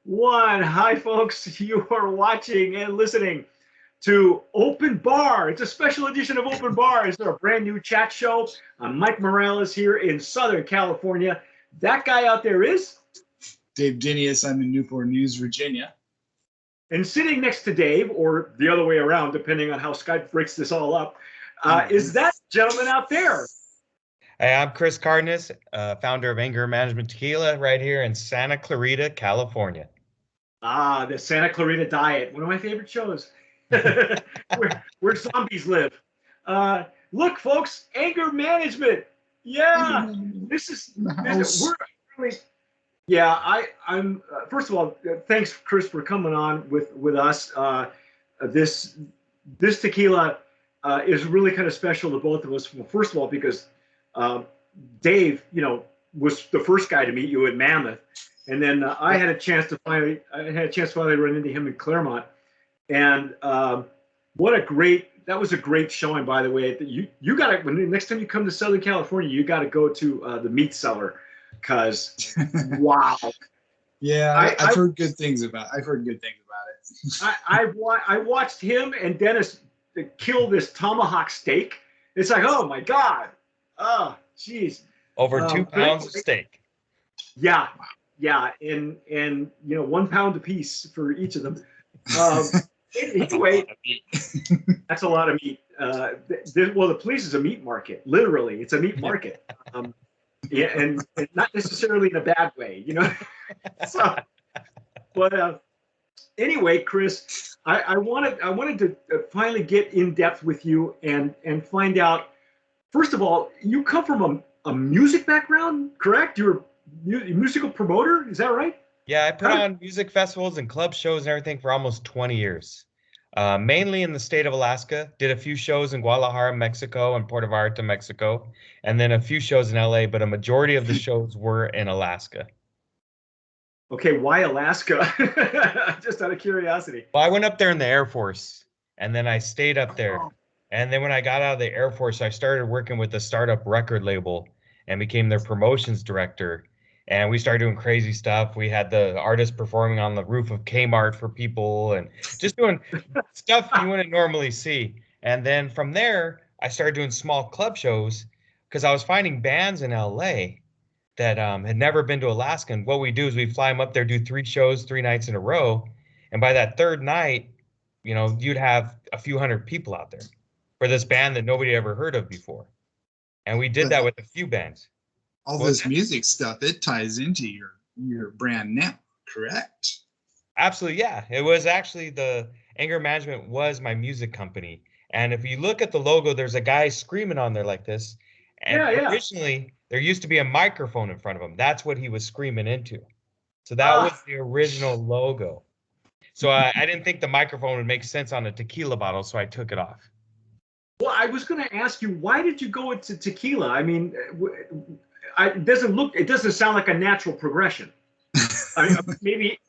one. Hi, folks. You are watching and listening to Open Bar. It's a special edition of Open Bar. It's our brand new chat show. I'm Mike Morales here in Southern California. That guy out there is Dave Dinius. I'm in Newport News, Virginia. And sitting next to Dave, or the other way around, depending on how Skype breaks this all up, is that gentleman out there. Hey, I'm Chris Cardenas, founder of Anger Management Tequila right here in Santa Clarita, California. The Santa Clarita Diet, one of my favorite shows. where zombies live. Look, folks, anger management. Yeah, this is we're really. Yeah, I'm. First of all, thanks, Chris, for coming on with us. This tequila is really kind of special to both of us. Well, first of all, because Dave, was the first guy to meet you at Mammoth, and then I had a chance to finally run into him in Claremont, and that was a great showing, by the way. You got to, when next time you come to Southern California, you got to go to the Meat Cellar, because wow. Yeah, I've heard good things about it. I watched him and Dennis kill this tomahawk steak. It's like, oh my God. Oh, jeez. Over 2 pounds of steak. Yeah. Yeah. And 1 pound apiece for each of them. Anyway, that's a lot of meat. The place is a meat market. Literally, it's a meat market. Yeah, and not necessarily in a bad way, So, but anyway, Chris, I wanted to finally get in depth with you and find out. First of all, you come from a music background, correct? You're a musical promoter, is that right? Yeah, I put on music festivals and club shows and everything for almost 20 years. Mainly in the state of Alaska. Did a few shows in Guadalajara, Mexico, and Puerto Vallarta, Mexico, and then a few shows in LA, but a majority of the shows were in Alaska. Okay, why Alaska? Just out of curiosity. Well, I went up there in the Air Force, and then I stayed up there. And then when I got out of the Air Force, I started working with a startup record label and became their promotions director. And we started doing crazy stuff. We had the artists performing on the roof of Kmart for people and just doing stuff you wouldn't normally see. And then from there, I started doing small club shows because I was finding bands in LA that had never been to Alaska. And what we do is we fly them up there, do 3 shows, 3 nights in a row. And by that third night, you'd have a few hundred people out there for this band that nobody ever heard of before. And we did that with a few bands. All this music stuff, it ties into your brand now, correct? Absolutely, yeah. It was actually the Anger Management was my music company. And if you look at the logo, there's a guy screaming on there like this. And originally, there used to be a microphone in front of him. That's what he was screaming into. So that was the original logo. So I didn't think the microphone would make sense on a tequila bottle, so I took it off. Well, I was going to ask you, why did you go into tequila? I mean, it doesn't sound like a natural progression. Maybe.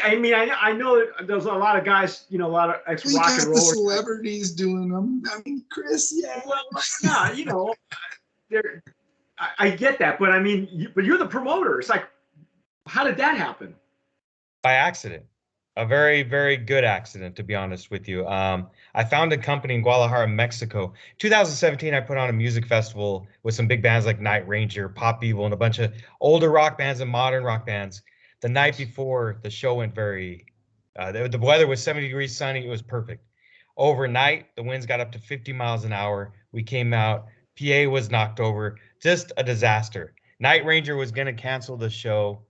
I mean, I know there's a lot of guys, a lot of ex-rock and rollers. The celebrities doing them. I mean, Chris, yeah. Well, yeah, I get that, but I mean, but you're the promoter. It's like, how did that happen? By accident. A very, very good accident, to be honest with you. I found a company in Guadalajara, Mexico. 2017, I put on a music festival with some big bands like Night Ranger, Pop Evil, and a bunch of older rock bands and modern rock bands. The night before, the show went the weather was 70 degrees sunny. It was perfect. Overnight, the winds got up to 50 miles an hour. We came out. PA was knocked over. Just a disaster. Night Ranger was going to cancel the show.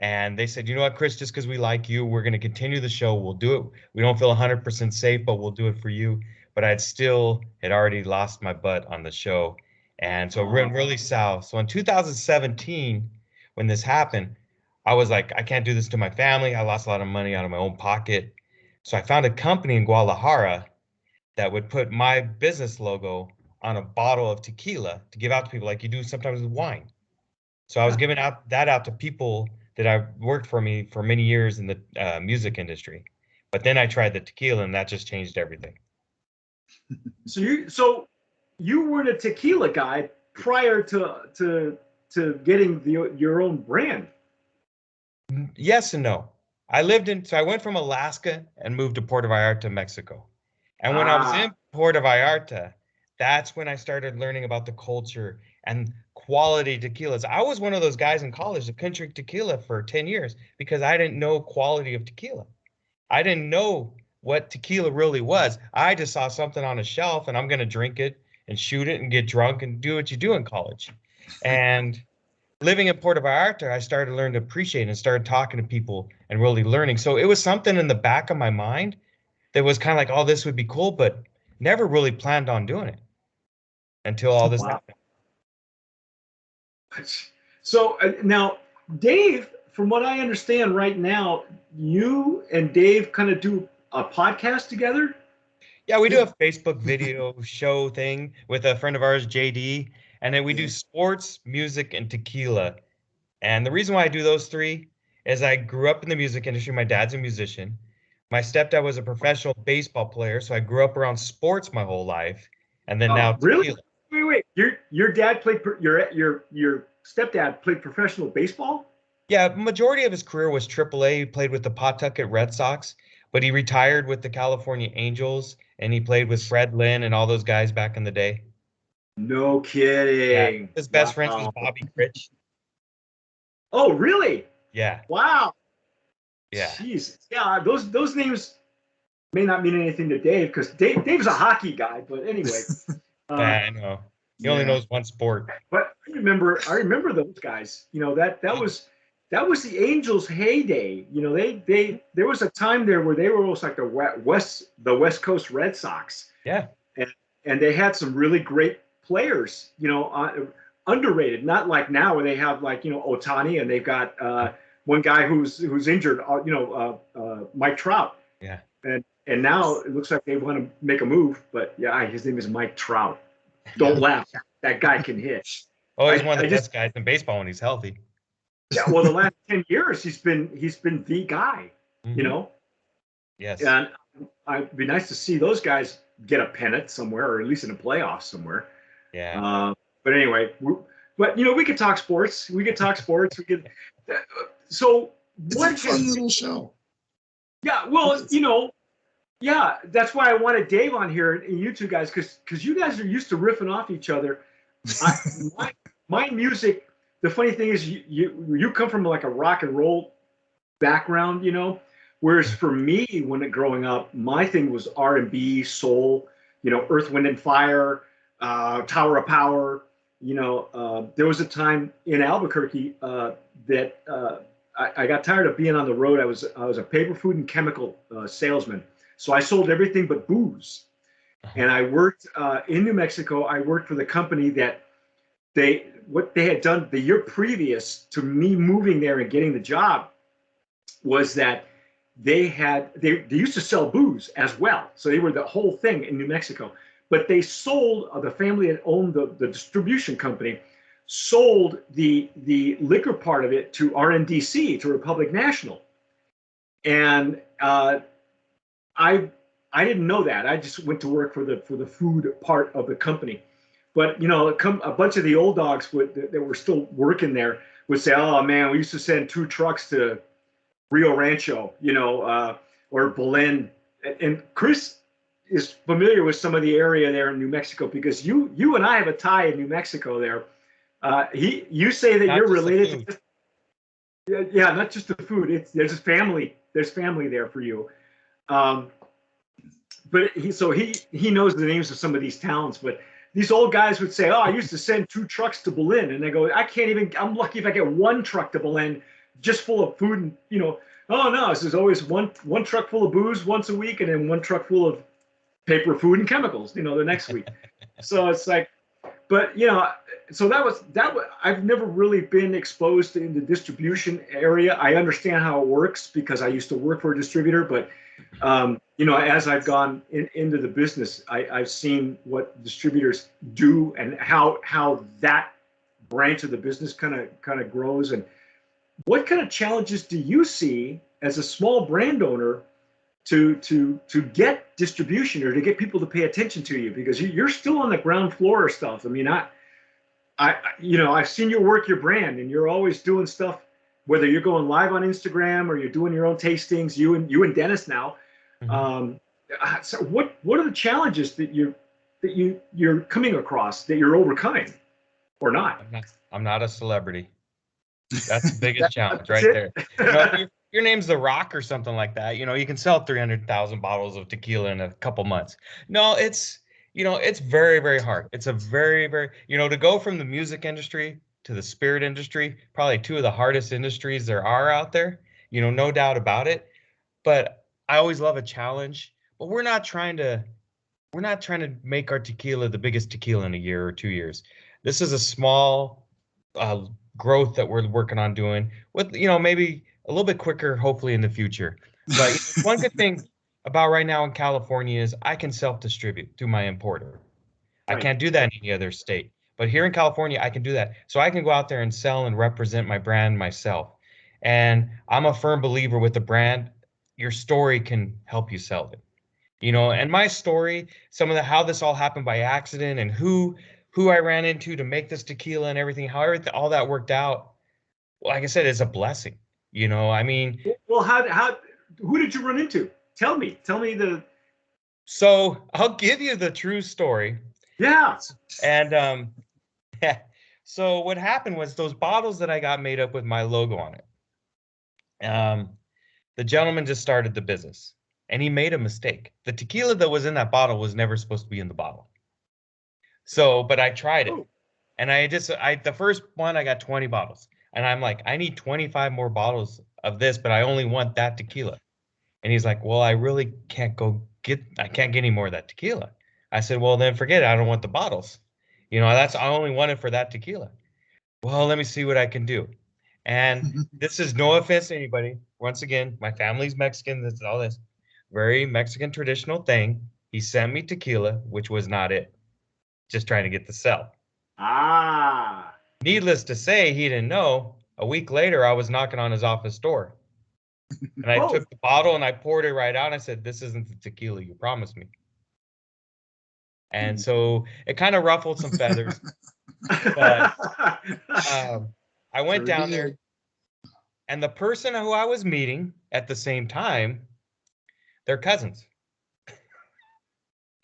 And they said, you know what, Chris, just because we like you, we're going to continue the show. We'll do it. We don't feel 100% safe, but we'll do it for you. But had already lost my butt on the show. And so it went really south. So in 2017, when this happened, I was like, I can't do this to my family. I lost a lot of money out of my own pocket. So I found a company in Guadalajara that would put my business logo on a bottle of tequila to give out to people like you do sometimes with wine. So I was giving that out to people that I worked for me for many years in the music industry. But then I tried the tequila, and that just changed everything. So you weren't a tequila guy prior to getting your own brand. Yes and no. So I went from Alaska and moved to Puerto Vallarta, Mexico. And when I was in Ah, Puerto Vallarta, that's when I started learning about the culture and quality tequilas. I was one of those guys in college that couldn't drink tequila for 10 years because I didn't know quality of tequila. I didn't know what tequila really was. I just saw something on a shelf and I'm going to drink it and shoot it and get drunk and do what you do in college. And living in Puerto Vallarta, I started learning to appreciate and started talking to people and really learning. So it was something in the back of my mind that was kind of like, oh, this would be cool, but never really planned on doing it until all this wow. happened. So now, Dave, from what I understand right now, you and Dave kind of do a podcast together. Yeah, we do Yeah. a Facebook video show thing with a friend of ours, JD, and then we do Yeah. sports, music, and tequila. And the reason why I do those three is I grew up in the music industry. My dad's a musician. My stepdad was a professional baseball player, so I grew up around sports my whole life. And then now Oh, really? tequila. Wait. Your dad played your stepdad played professional baseball? Yeah, majority of his career was AAA. He played with the Pawtucket Red Sox, but he retired with the California Angels, and he played with Fred Lynn and all those guys back in the day. No Yeah, kidding. his best friends was Wow. Bobby Critch. Oh, really? Yeah, Wow. yeah, Jeez. Yeah, those names may not mean anything to Dave because Dave's a hockey guy, but anyway. Uh, yeah. I know. He only Yeah. knows one sport. but I remember those guys. You know that was the Angels' heyday. You know they there was a time there where they were almost like the West Coast Red Sox, Yeah, and they had some really great players. Underrated. Not like now where they have like Otani and they've got one guy who's injured. Mike Trout, yeah. and now it looks like they want to make a move. But yeah, his name is Mike Trout. Don't Yeah. laugh. That guy can hit. Oh, he's I, one of I the just best guys in baseball when he's healthy. Yeah. Well, the last 10 years he's been the guy. You Hmm. know, Yes. and it'd be nice to see those guys get a pennant somewhere, or at least in the playoffs somewhere. Yeah. Uh, but anyway, we could talk sports. We could talk sports. We could. So It's what a fun has? little show. Yeah. Well, yeah. That's why I wanted Dave on here and you two guys because you guys are used to riffing off each other. I, my music. The funny thing is, you come from like a rock and roll background, whereas for me, growing up, my thing was R&B, soul, Earth, Wind and Fire, Tower of Power. There was a time in Albuquerque that I got tired of being on the road. I was a paper food and chemical salesman, so I sold everything but booze. And I worked in New Mexico. I worked for the company that what they had done the year previous to me moving there and getting the job was that they used to sell booze as well. So they were the whole thing in New Mexico. But they sold the family that owned the distribution company sold the liquor part of it to RNDC, to Republic National. And I didn't know that. I just went to work for the food part of the company. But a bunch of the old dogs that were still working there would say, "Oh man, we used to send 2 trucks to Rio Rancho, or Belen." And Chris is familiar with some of the area there in New Mexico because you and I have a tie in New Mexico there. You say that Not you're just the related food. to. Yeah, not just the food. There's a family. There's family there for you. Um, but he knows the names of some of these towns. But these old guys would say, "Oh, I used to send 2 trucks to Belen," and they go, "I can't even. I'm lucky if I get 1 truck to Belen, just full of food and Oh no, this is always one truck full of booze once a week, and then 1 truck full of paper, food, and chemicals. The next week." So it's like, but so that was. I've never really been exposed in the distribution area. I understand how it works because I used to work for a distributor, but as I've gone into the business, I've seen what distributors do and how that branch of the business kind of grows. And what kind of challenges do you see as a small brand owner to get distribution or to get people to pay attention to you, because you're still on the ground floor of stuff? I mean, I've seen you work your brand and you're always doing stuff whether you're going live on Instagram or you're doing your own tastings, you and Dennis now. So what are the challenges that you're coming across that you're overcoming or not? I'm not a celebrity. That's the biggest challenge right it. there. You know, if your name's The Rock or something like that, you know, you can sell 300,000 bottles of tequila in a couple months. No, it's, you know, it's very, very hard. It's a very, very, you know, to go from the music industry to the spirit industry, probably two of the hardest industries there are out there, you know, no doubt about it. But I always love a challenge. But we're not trying to make our tequila the biggest tequila in a year or 2 years. This is a small growth that we're working on doing with, you know, maybe a little bit quicker, hopefully in the future. But one good thing about right now in California is I can self-distribute through my importer. I can't do that in any other state. But here in California, I can do that. So I can go out there and sell and represent my brand myself. And I'm a firm believer with the brand, your story can help you sell it. You know, and my story, some of the how this all happened by accident and who I ran into to make this tequila and everything, how everything all that worked out. Well, like I said, it's a blessing. You know, I mean, well, who did you run into? Tell me the. So I'll give you the true story. Yeah. And so what happened was those bottles that I got made up with my logo on it. The gentleman just started the business. And he made a mistake. The tequila that was in that bottle was never supposed to be in the bottle. So, but I tried it. And the first one, I got 20 bottles. And I'm like, I need 25 more bottles of this, but I only want that tequila. And he's like, well, I really can't get any more of that tequila. I said, well, then forget it. I don't want the bottles. You know, I only want it for that tequila. Well, let me see what I can do. And this is no offense to anybody. Once again, my family's Mexican. This is all this. Very Mexican traditional thing. He sent me tequila, which was not it. Just trying to get the sell. Needless to say, he didn't know. A week later, I was knocking on his office door. And I took the bottle and I poured it right out. And I said, this isn't the tequila you promised me. And so it kind of ruffled some feathers. But I went down there. And the person who I was meeting at the same time, they're cousins.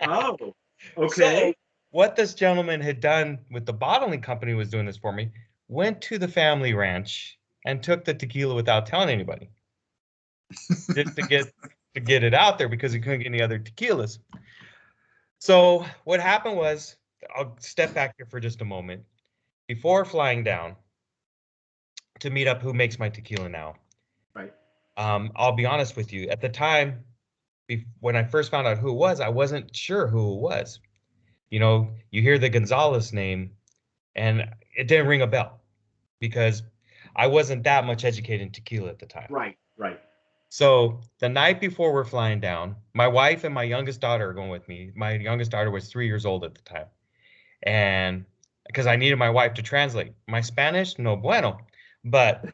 Oh, okay. So what this gentleman had done with the bottling company was doing this for me, went to the family ranch and took the tequila without telling anybody. Just to get it out there because he couldn't get any other tequilas. So what happened was, I'll step back here for just a moment. Before flying down to meet up who makes my tequila now. Right. I'll be honest with you. At the time, when I first found out who it was, I wasn't sure who it was. You know, you hear the Gonzalez name, and it didn't ring a bell because I wasn't that much educated in tequila at the time. Right. So the night before we're flying down, my wife and my youngest daughter are going with me. My youngest daughter was 3 years old at the time. And because I needed my wife to translate. My Spanish, no bueno. But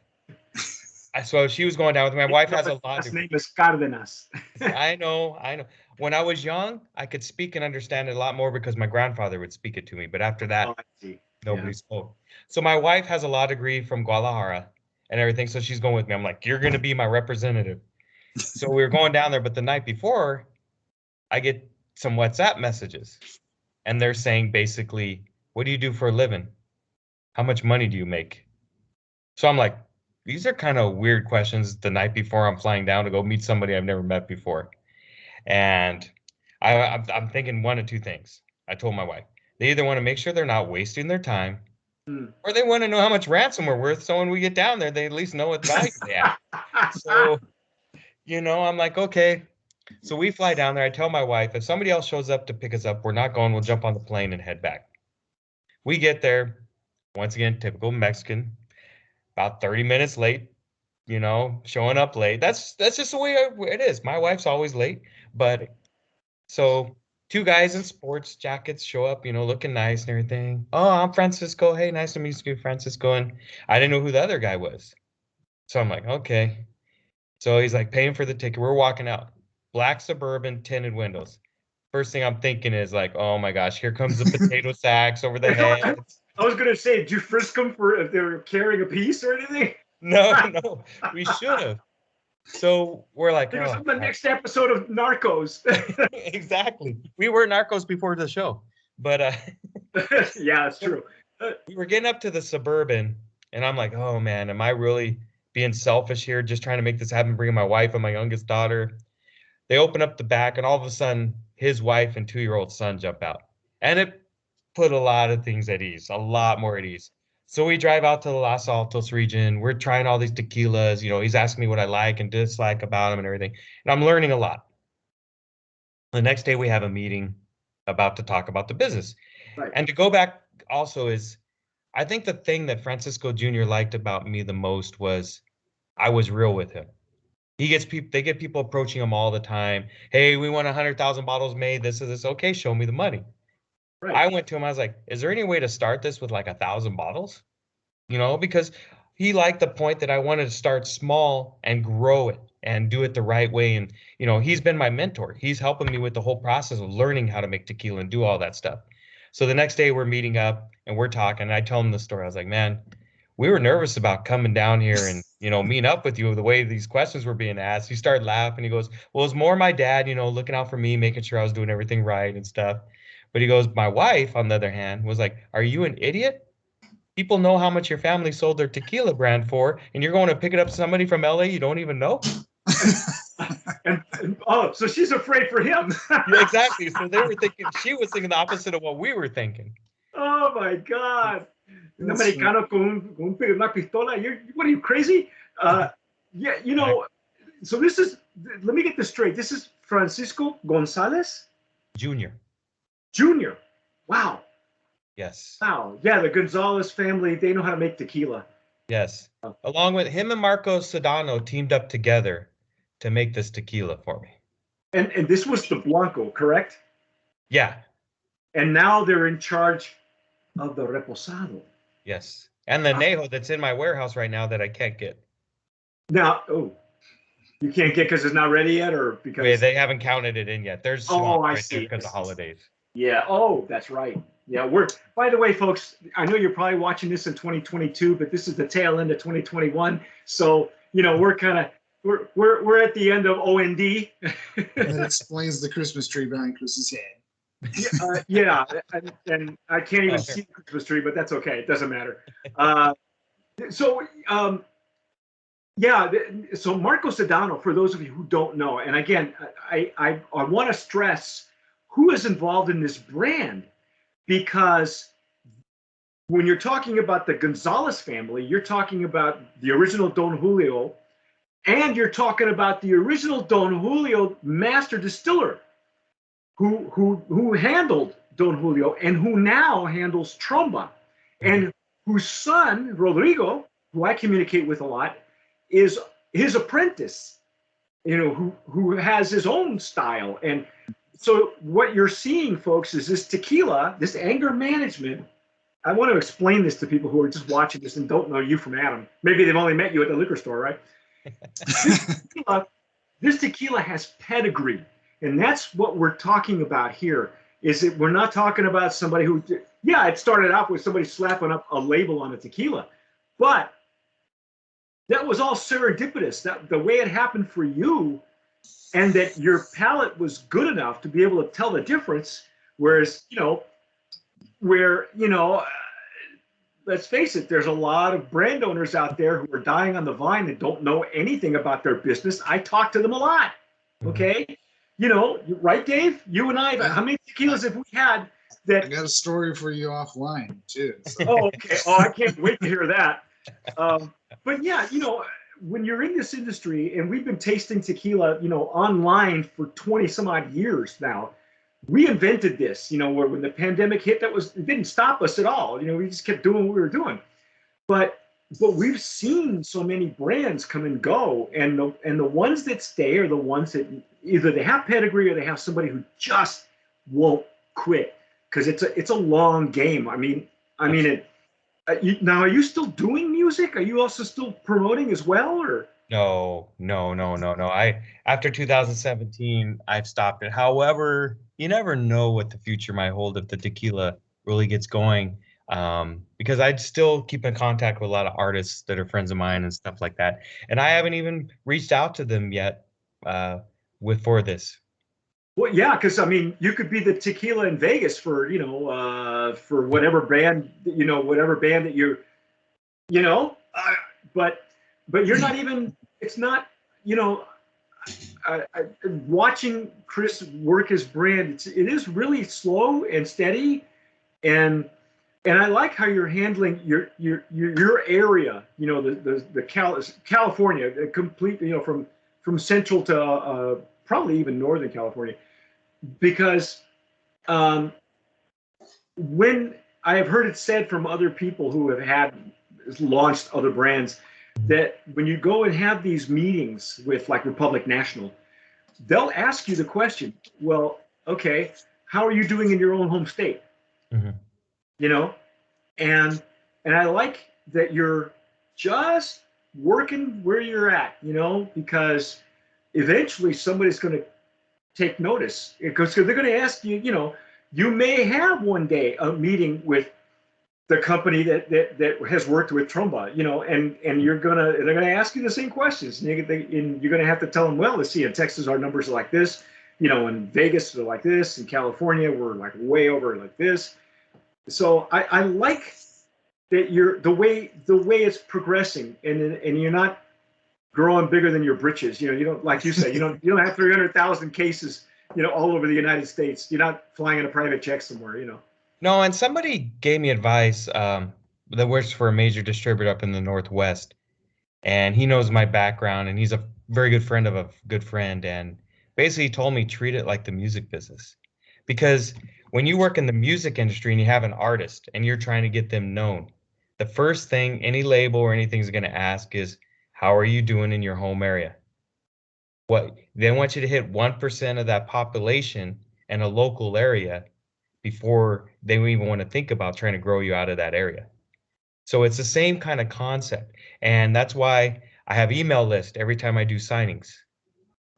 so she was going down with me. My wife has a lot. His name is Cardenas. I know. When I was young, I could speak and understand it a lot more because my grandfather would speak it to me. But after that, nobody spoke. So my wife has a law degree from Guadalajara and everything. So she's going with me. I'm like, you're going to be my representative. So we were going down there. But the night before, I get some WhatsApp messages. And they're saying basically, what do you do for a living? How much money do you make? So I'm like, these are kind of weird questions the night before I'm flying down to go meet somebody I've never met before. And I'm thinking one of two things. I told my wife, they either want to make sure they're not wasting their time or they want to know how much ransom we're worth. So when we get down there, they at least know what value they have. So, you know, I'm like, okay. So we fly down there. I tell my wife, if somebody else shows up to pick us up, we're not going. We'll jump on the plane and head back. We get there. Once again, typical Mexican. About 30 minutes late, you know, showing up late. That's just the way it is. My wife's always late. But so two guys in sports jackets show up, you know, looking nice and everything. Oh, I'm Francisco. Hey, nice to meet you, Francisco. And I didn't know who the other guy was. So I'm like, okay. So he's like paying for the ticket. We're walking out. Black Suburban, tinted windows. First thing I'm thinking is like, oh my gosh, here comes the potato sacks over the head. I was going to say, did you frisk them for if they were carrying a piece or anything? No, we should have. So we're like, There's oh, the next episode of Narcos. exactly. We were narcos before the show, but Yeah, it's true. we were getting up to the Suburban, and I'm like, oh man, am I really being selfish here, just trying to make this happen, bringing my wife and my youngest daughter? They open up the back, and all of a sudden, his wife and 2-year-old son jump out, and it put a lot of things at ease, a lot more at ease. So we drive out to the Los Altos region. We're trying all these tequilas. He's asking me what I like and dislike about them and everything, and I'm learning a lot. The next day, we have a meeting about to talk about the business. Right. And to go back also is, I think the thing that Francisco Jr. liked about me the most was I was real with him. They get people approaching him all the time. Hey, we want 100,000 bottles made. This is this. Okay, show me the money. Right. I went to him. I was like, is there any way to start this with like 1,000 bottles? Because he liked the point that I wanted to start small and grow it and do it the right way. And, he's been my mentor. He's helping me with the whole process of learning how to make tequila and do all that stuff. So the next day we're meeting up and we're talking. And I tell him the story. I was like, man, we were nervous about coming down here and, meeting up with you the way these questions were being asked. He started laughing. He goes, well, it's more my dad, looking out for me, making sure I was doing everything right and stuff. But he goes, my wife, on the other hand, was like, are you an idiot? People know how much your family sold their tequila brand for, and you're going to pick it up somebody from LA you don't even know? So she's afraid for him. Yeah, exactly. So she was thinking the opposite of what we were thinking. Oh my God. Un americano con una pistola. What are you, crazy? So this is, let me get this straight. This is Francisco Gonzalez? Jr. Wow. Yes. Wow. Yeah, the Gonzalez family, they know how to make tequila. Yes. Along with him and Marco Sedano teamed up together to make this tequila for me. And this was the Blanco, correct? Yeah. And now they're in charge of the Reposado. Yes. And the Nejo that's in my warehouse right now that I can't get. Now, you can't get because it's not ready yet, or because they haven't counted it in yet. There's I see, because of holidays. Yeah. That's right. Yeah. By the way, folks, I know you're probably watching this in 2022, but this is the tail end of 2021. So, we're at the end of OND. That explains the Christmas tree behind Chris's head. Yeah. And I can't even see the Christmas tree, but that's okay. It doesn't matter. So Marco Sedano, for those of you who don't know, and again, I want to stress who is involved in this brand, because when you're talking about the Gonzalez family, you're talking about the original Don Julio, and you're talking about the original Don Julio master distiller, who handled Don Julio and who now handles Tromba, and whose son Rodrigo, who I communicate with a lot, is his apprentice, who has his own style. And so what you're seeing, folks, is this tequila, this anger management. I want to explain this to people who are just watching this and don't know you from Adam. Maybe they've only met you at the liquor store, right? This tequila has pedigree. And that's what we're talking about here, is that we're not talking about somebody who, it started out with somebody slapping up a label on a tequila. But that was all serendipitous, that the way it happened for you, and that your palate was good enough to be able to tell the difference. Whereas, let's face it, there's a lot of brand owners out there who are dying on the vine and don't know anything about their business. I talk to them a lot. Okay. Right, Dave? You and I, how many tequilas have we had that? I got a story for you offline too. So. Okay. I can't wait to hear that. But yeah, when you're in this industry, and we've been tasting tequila, online for 20 some odd years now, we invented this, where when the pandemic hit, it didn't stop us at all. We just kept doing what we were doing. But we've seen so many brands come and go, and the ones that stay are the ones that either they have pedigree or they have somebody who just won't quit, because it's a long game. Now, are you still doing music? Are you also still promoting as well, or? No. After 2017, I've stopped it. However, you never know what the future might hold if the tequila really gets going. because I'd still keep in contact with a lot of artists that are friends of mine and stuff like that. And I haven't even reached out to them yet for this. Well, yeah, because I mean, you could be the tequila in Vegas for for whatever band whatever band that you know, but you're not even. It's not you know. Watching Chris work his brand, it is really slow and steady, and I like how you're handling your area. You know, California, complete. You know, from central to probably even northern California, because when I have heard it said from other people who have launched other brands, that when you go and have these meetings with like Republic National, they'll ask you the question, well, okay, how are you doing in your own home state? Mm-hmm. You know, and I like that you're just working where you're at, you know, because eventually somebody's going to take notice, because they're going to ask you, you know, you may have one day a meeting with the company that has worked with Tromba, you know, and they're gonna ask you the same questions, and you're gonna have to tell them, well, let's see, in Texas our numbers are like this, you know, in Vegas they're like this, in California we're like way over like this. So I like that the way it's progressing, and you're not growing bigger than your britches. You know, you don't, like you say, you don't have 300,000 cases, you know, all over the United States. You're not flying in a private jet somewhere, you know. No, and somebody gave me advice that works for a major distributor up in the Northwest, and he knows my background, and he's a very good friend of a good friend, and basically told me treat it like the music business, because when you work in the music industry and you have an artist and you're trying to get them known, the first thing any label or anything is going to ask is, how are you doing in your home area? What they want you to hit 1% of that population in a local area before they even want to think about trying to grow you out of that area. So it's the same kind of concept. And that's why I have email list every time I do signings.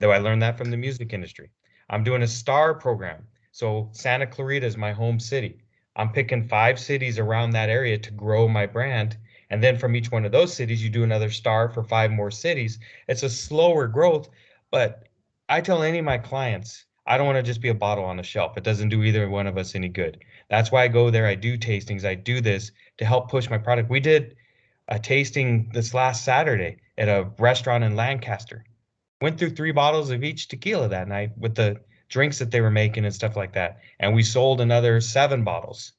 Though I learned that from the music industry. I'm doing a star program. So Santa Clarita is my home city. I'm picking 5 cities around that area to grow my brand. And then from each one of those cities, you do another star for 5 more cities. It's a slower growth, but I tell any of my clients, I don't want to just be a bottle on the shelf. It doesn't do either one of us any good. That's why I go there. I do tastings. I do this to help push my product. We did a tasting this last Saturday at a restaurant in Lancaster. Went through 3 bottles of each tequila that night with the drinks that they were making and stuff like that. And we sold another 7 bottles,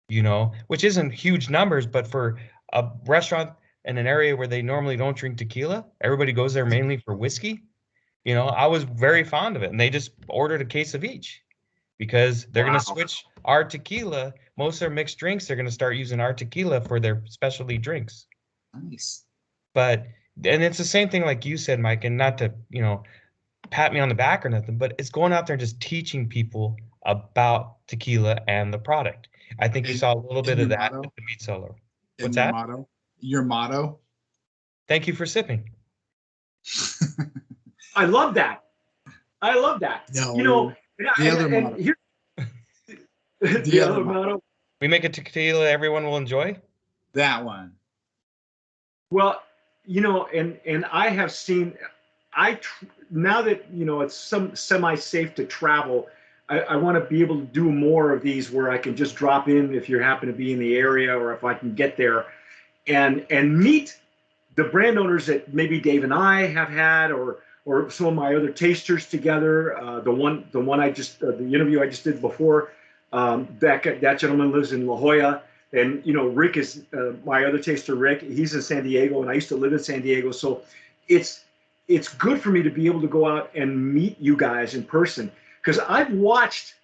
you know, which isn't huge numbers, but for a restaurant in an area where they normally don't drink tequila, everybody goes there mainly for whiskey. You know, I was very fond of it, and they just ordered a case of each because they're going to switch our tequila. Most of their mixed drinks, they're going to start using our tequila for their specialty drinks. Nice. But, and it's the same thing like you said, Mike, and not to, you know, pat me on the back or nothing, but it's going out there and just teaching people about tequila and the product. I think you saw a little bit of that with the meat solo. What's that? Your motto? Thank you for sipping. I love that. I love that. No, you know, the other motto. The other motto. We make a tequila everyone will enjoy. That one. Well, you know, and I have seen, now that, you know, it's semi-safe to travel, I want to be able to do more of these where I can just drop in if you happen to be in the area, or if I can get there and meet the brand owners that maybe Dave and I have had, or some of my other tasters together. The one I just, the interview I just did before, that gentleman lives in La Jolla. And, you know, Rick is my other taster, Rick. He's in San Diego, and I used to live in San Diego. So it's good for me to be able to go out and meet you guys in person, because I've watched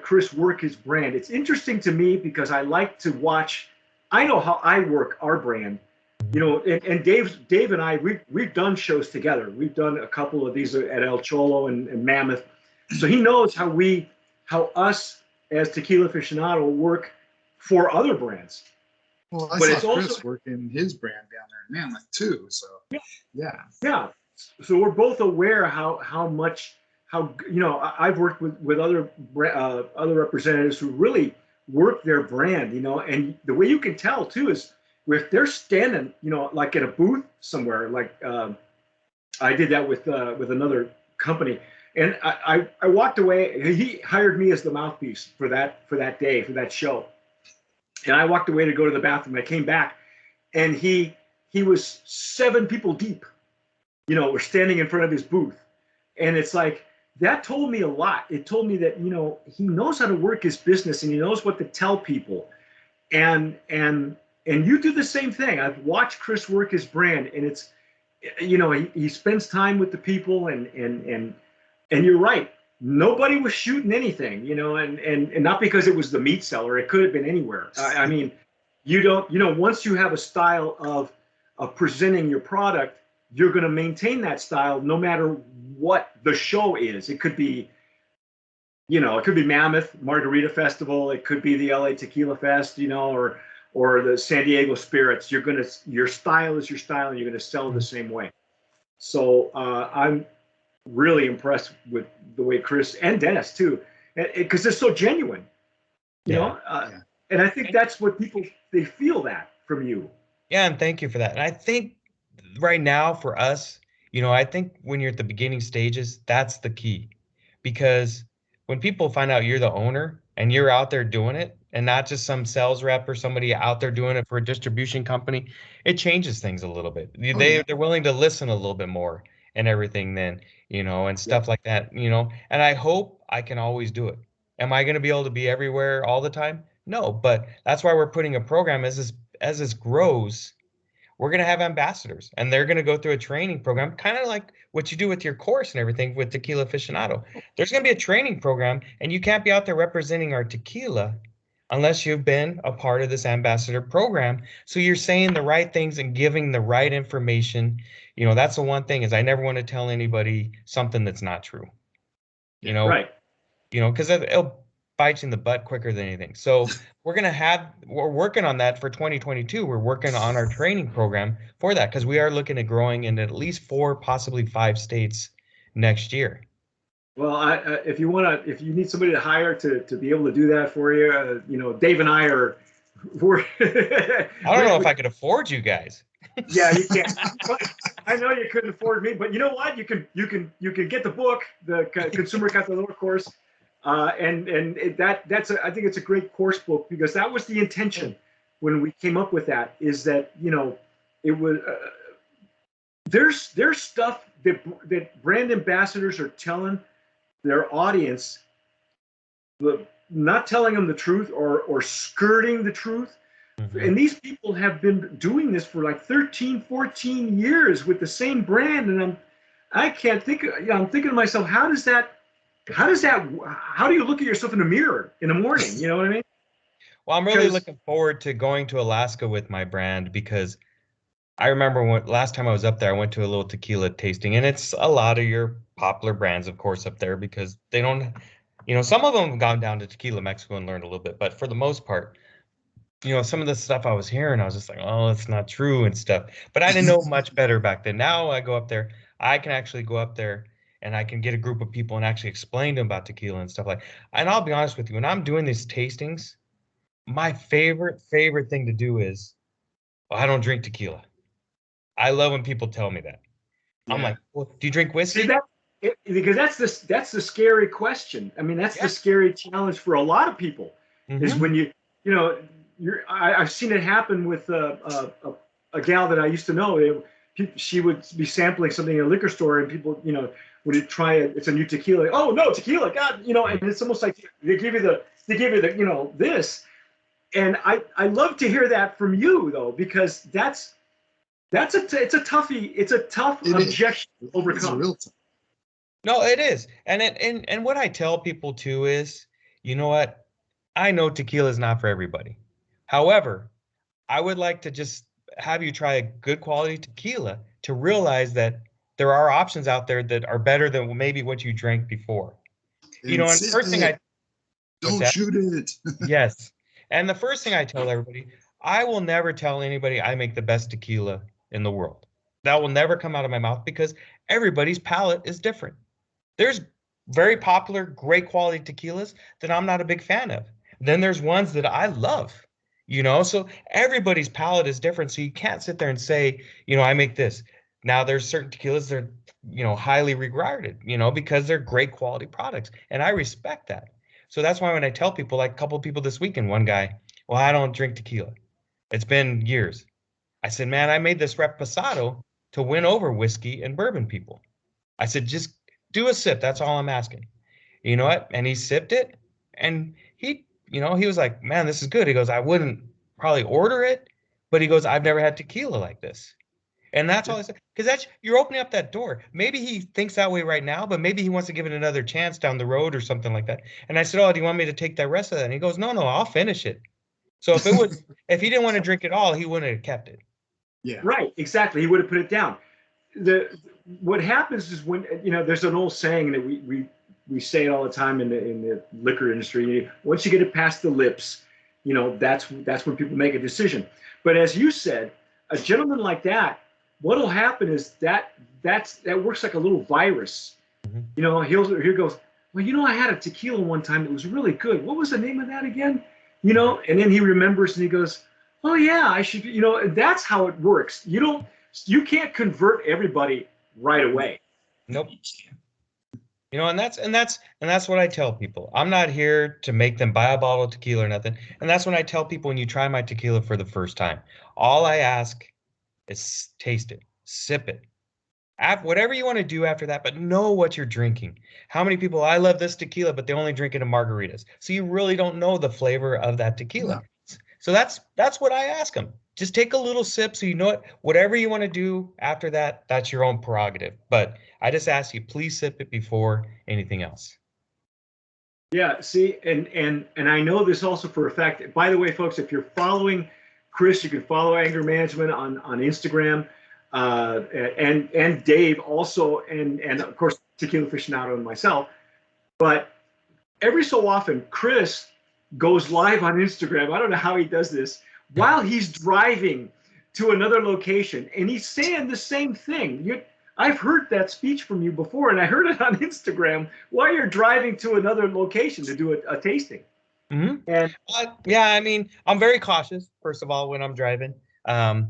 Chris work his brand. It's interesting to me because I like to watch. I know how I work our brand, you know, and Dave and I, we've done shows together. We've done a couple of these at El Cholo and Mammoth. So he knows how us as Tequila Aficionado work for other brands. Well, I saw Chris working his brand down there in Mammoth too. So yeah. So we're both aware how much, you know, I've worked with other representatives who really work their brand, you know. And the way you can tell too is if they're standing, you know, like at a booth somewhere, like I did that with another company, and I walked away. He hired me as the mouthpiece for that day, for that show, and I walked away to go to the bathroom. I came back, and he was 7 people deep, you know, were standing in front of his booth, and it's like that told me a lot. It told me that, you know, he knows how to work his business and he knows what to tell people, and you do the same thing. I've watched Chris work his brand, and it's, you know, he spends time with the people, and you're right. Nobody was shooting anything, you know, and not because it was the meat seller. It could have been anywhere. I mean, you don't, you know, once you have a style of presenting your product, you're going to maintain that style no matter what the show is. It could be, you know, it could be Mammoth Margarita Festival. It could be the LA Tequila Fest, you know, or the San Diego Spirits. Your style is your style, and you're gonna sell the same way. So I'm really impressed with the way Chris and Dennis too, because they're so genuine, you know. And I think that's what people, they feel that from you. Yeah, and thank you for that. And I think right now for us, you know, I think when you're at the beginning stages, that's the key, because when people find out you're the owner and you're out there doing it and not just some sales rep or somebody out there doing it for a distribution company, it changes things a little bit. They're willing to listen a little bit more and everything then, you know, and stuff like that, you know. And I hope I can always do it. Am I going to be able to be everywhere all the time? No, but that's why we're putting a program as this grows. We're going to have ambassadors, and they're going to go through a training program, kind of like what you do with your course and everything with Tequila Aficionado. There's going to be a training program, and you can't be out there representing our tequila unless you've been a part of this ambassador program. So you're saying the right things and giving the right information. You know, that's the one thing, is I never want to tell anybody something that's not true. You know, Right. You know, because it'll bite you in the butt quicker than anything. So we're working on that for 2022. We're working on our training program for that, because we are looking at growing in at least 4, possibly 5 states next year. Well, if you need somebody to hire to be able to do that for you, you know, Dave and I are. I don't know if I could afford you guys. Yeah, you can't. I know you couldn't afford me, but you know what? You can get the book, the Consumer Catador course, and that's I think it's a great course book, because that was the intention when we came up with that. Is that, you know, it was there's stuff that brand ambassadors are telling their audience, but not telling them the truth, or skirting the truth. And these people have been doing this for like 13, 14 years with the same brand. And I can't think, you know, I'm thinking to myself, how do you look at yourself in the mirror in the morning? You know what I mean? Well, I'm really looking forward to going to Alaska with my brand, because I remember last time I was up there, I went to a little tequila tasting, and it's a lot of your popular brands, of course, up there, because they don't, you know, some of them have gone down to Tequila Mexico and learned a little bit, but for the most part, you know, some of the stuff I was hearing, I was just like, oh, it's not true and stuff. But I didn't know much better back then. Now I go up there, I can actually go up there and I can get a group of people and actually explain to them about tequila and stuff like. And I'll be honest with you, when I'm doing these tastings, my favorite thing to do is, well, I don't drink tequila. I love when people tell me that. Yeah. I'm like, well, do you drink whiskey? See, because that's the scary question. I mean, that's the scary challenge for a lot of people, is when you know, I've seen it happen with a gal that I used to know. She would be sampling something in a liquor store, and people, you know, would try it. It's a new tequila. Oh no, tequila, God, you know. And it's almost like they give you the, you know, this. And I love to hear that from you, though, because it's a toughie. It's a tough objection to overcome. It's real tough. No, it is. And what I tell people too is, you know what? I know tequila is not for everybody. However, I would like to just have you try a good quality tequila to realize that there are options out there that are better than maybe what you drank before. You know, and first thing don't shoot it. Yes. And the first thing I tell everybody, I will never tell anybody I make the best tequila in the world. That will never come out of my mouth, because everybody's palate is different. There's very popular, great quality tequilas that I'm not a big fan of. Then there's ones that I love, so everybody's palate is different. So you can't sit there and say, I make this. Now there's certain tequilas that are, highly regarded, because they're great quality products. And I respect that. So that's why when I tell people, like a couple of people this weekend, one guy, well, I don't drink tequila. It's been years. I said, man, I made this reposado to win over whiskey and bourbon people. I said, just do a sip. That's all I'm asking. You know what? And he sipped it, and he was like, man, this is good. He goes, I wouldn't probably order it, but he goes, I've never had tequila like this. And that's all I said. Because you're opening up that door. Maybe he thinks that way right now, but maybe he wants to give it another chance down the road or something like that. And I said, oh, do you want me to take that rest of that? And he goes, no, I'll finish it. So if he didn't want to drink it all, he wouldn't have kept it. Yeah. Right, exactly. He would have put it down. What happens is when, there's an old saying that we say it all the time in the liquor industry. Once you get it past the lips, that's when people make a decision. But as you said, a gentleman like that, what'll happen is that works like a little virus. Mm-hmm. He goes, well, I had a tequila one time that was really good. What was the name of that again? And then he remembers and he goes, oh yeah, I should. That's how it works. You can't convert everybody right away. Nope. And that's what I tell people. I'm not here to make them buy a bottle of tequila or nothing. And that's when I tell people, when you try my tequila for the first time, all I ask is taste it, sip it. Whatever you want to do after that, but know what you're drinking. How many people, I love this tequila, but they only drink it in margaritas. So you really don't know the flavor of that tequila. No. So that's what I ask them. Just take a little sip so you know it. Whatever you want to do after that, that's your own prerogative. But I just ask you, please sip it before anything else. Yeah, see, and I know this also for a fact. By the way, folks, if you're following Chris, you can follow Anger Management on Instagram, and Dave also, and of course Tequila Aficionado and myself. But every so often, Chris goes live on Instagram. I don't know how he does this, while he's driving to another location, and he's saying the same thing. I've heard that speech from you before, and I heard it on Instagram while you're driving to another location to do a tasting. Mm-hmm. And yeah, I mean, I'm very cautious, first of all, when I'm driving, and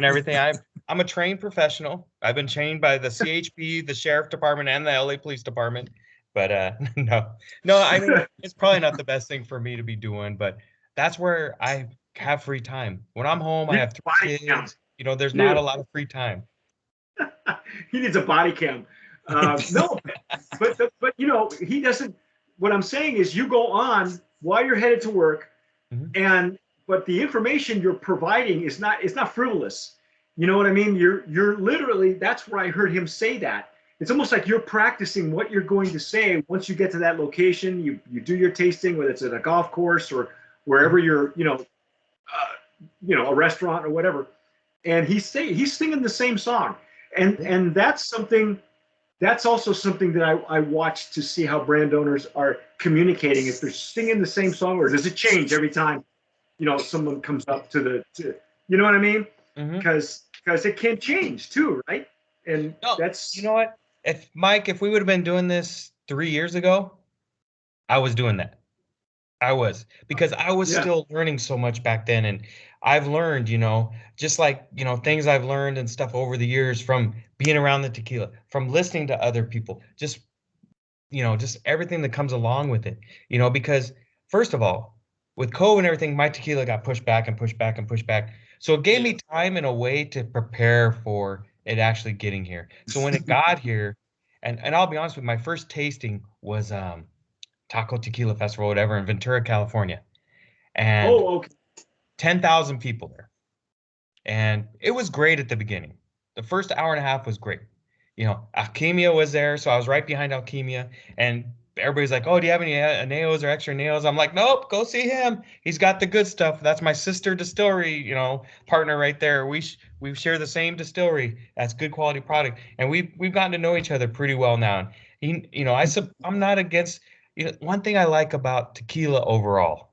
everything. I'm a trained professional. I've been trained by the CHP, the Sheriff Department, and the LA Police Department. But no, I mean, it's probably not the best thing for me to be doing, but that's where I have free time. When I'm home, I have 3 kids. There's not a lot of free time. He needs a body cam. No, but he doesn't. What I'm saying is, you go on while you're headed to work, mm-hmm. But the information you're providing is not frivolous. You know what I mean? You're literally. That's where I heard him say that. It's almost like you're practicing what you're going to say once you get to that location. You do your tasting, whether it's at a golf course or wherever you're, a restaurant or whatever. And he's singing the same song, and that's also something that I watch to see how brand owners are communicating. If they're singing the same song, or does it change every time, someone comes up to you know what I mean? Because it can change too, right? And that's, you know what? If we would have been doing this 3 years ago, I was doing that. I was, because I was still learning so much back then. And I've learned, just like, things I've learned and stuff over the years from being around the tequila, from listening to other people, just everything that comes along with it, because first of all, with COVID and everything, my tequila got pushed back and pushed back and pushed back. So it gave me time and a way to prepare for it actually getting here. So when it got here, and I'll be honest with you, my first tasting was Taco Tequila Festival, whatever, in Ventura, California. And 10,000 people there. And it was great at the beginning. The first hour and a half was great. Alchemia was there, so I was right behind Alchemia, and everybody's like, oh, do you have any Aneos or extra Aneos? I'm like, nope, go see him. He's got the good stuff. That's my sister distillery, partner right there. We share the same distillery. That's good quality product. And we've gotten to know each other pretty well now. I'm not against, one thing I like about tequila overall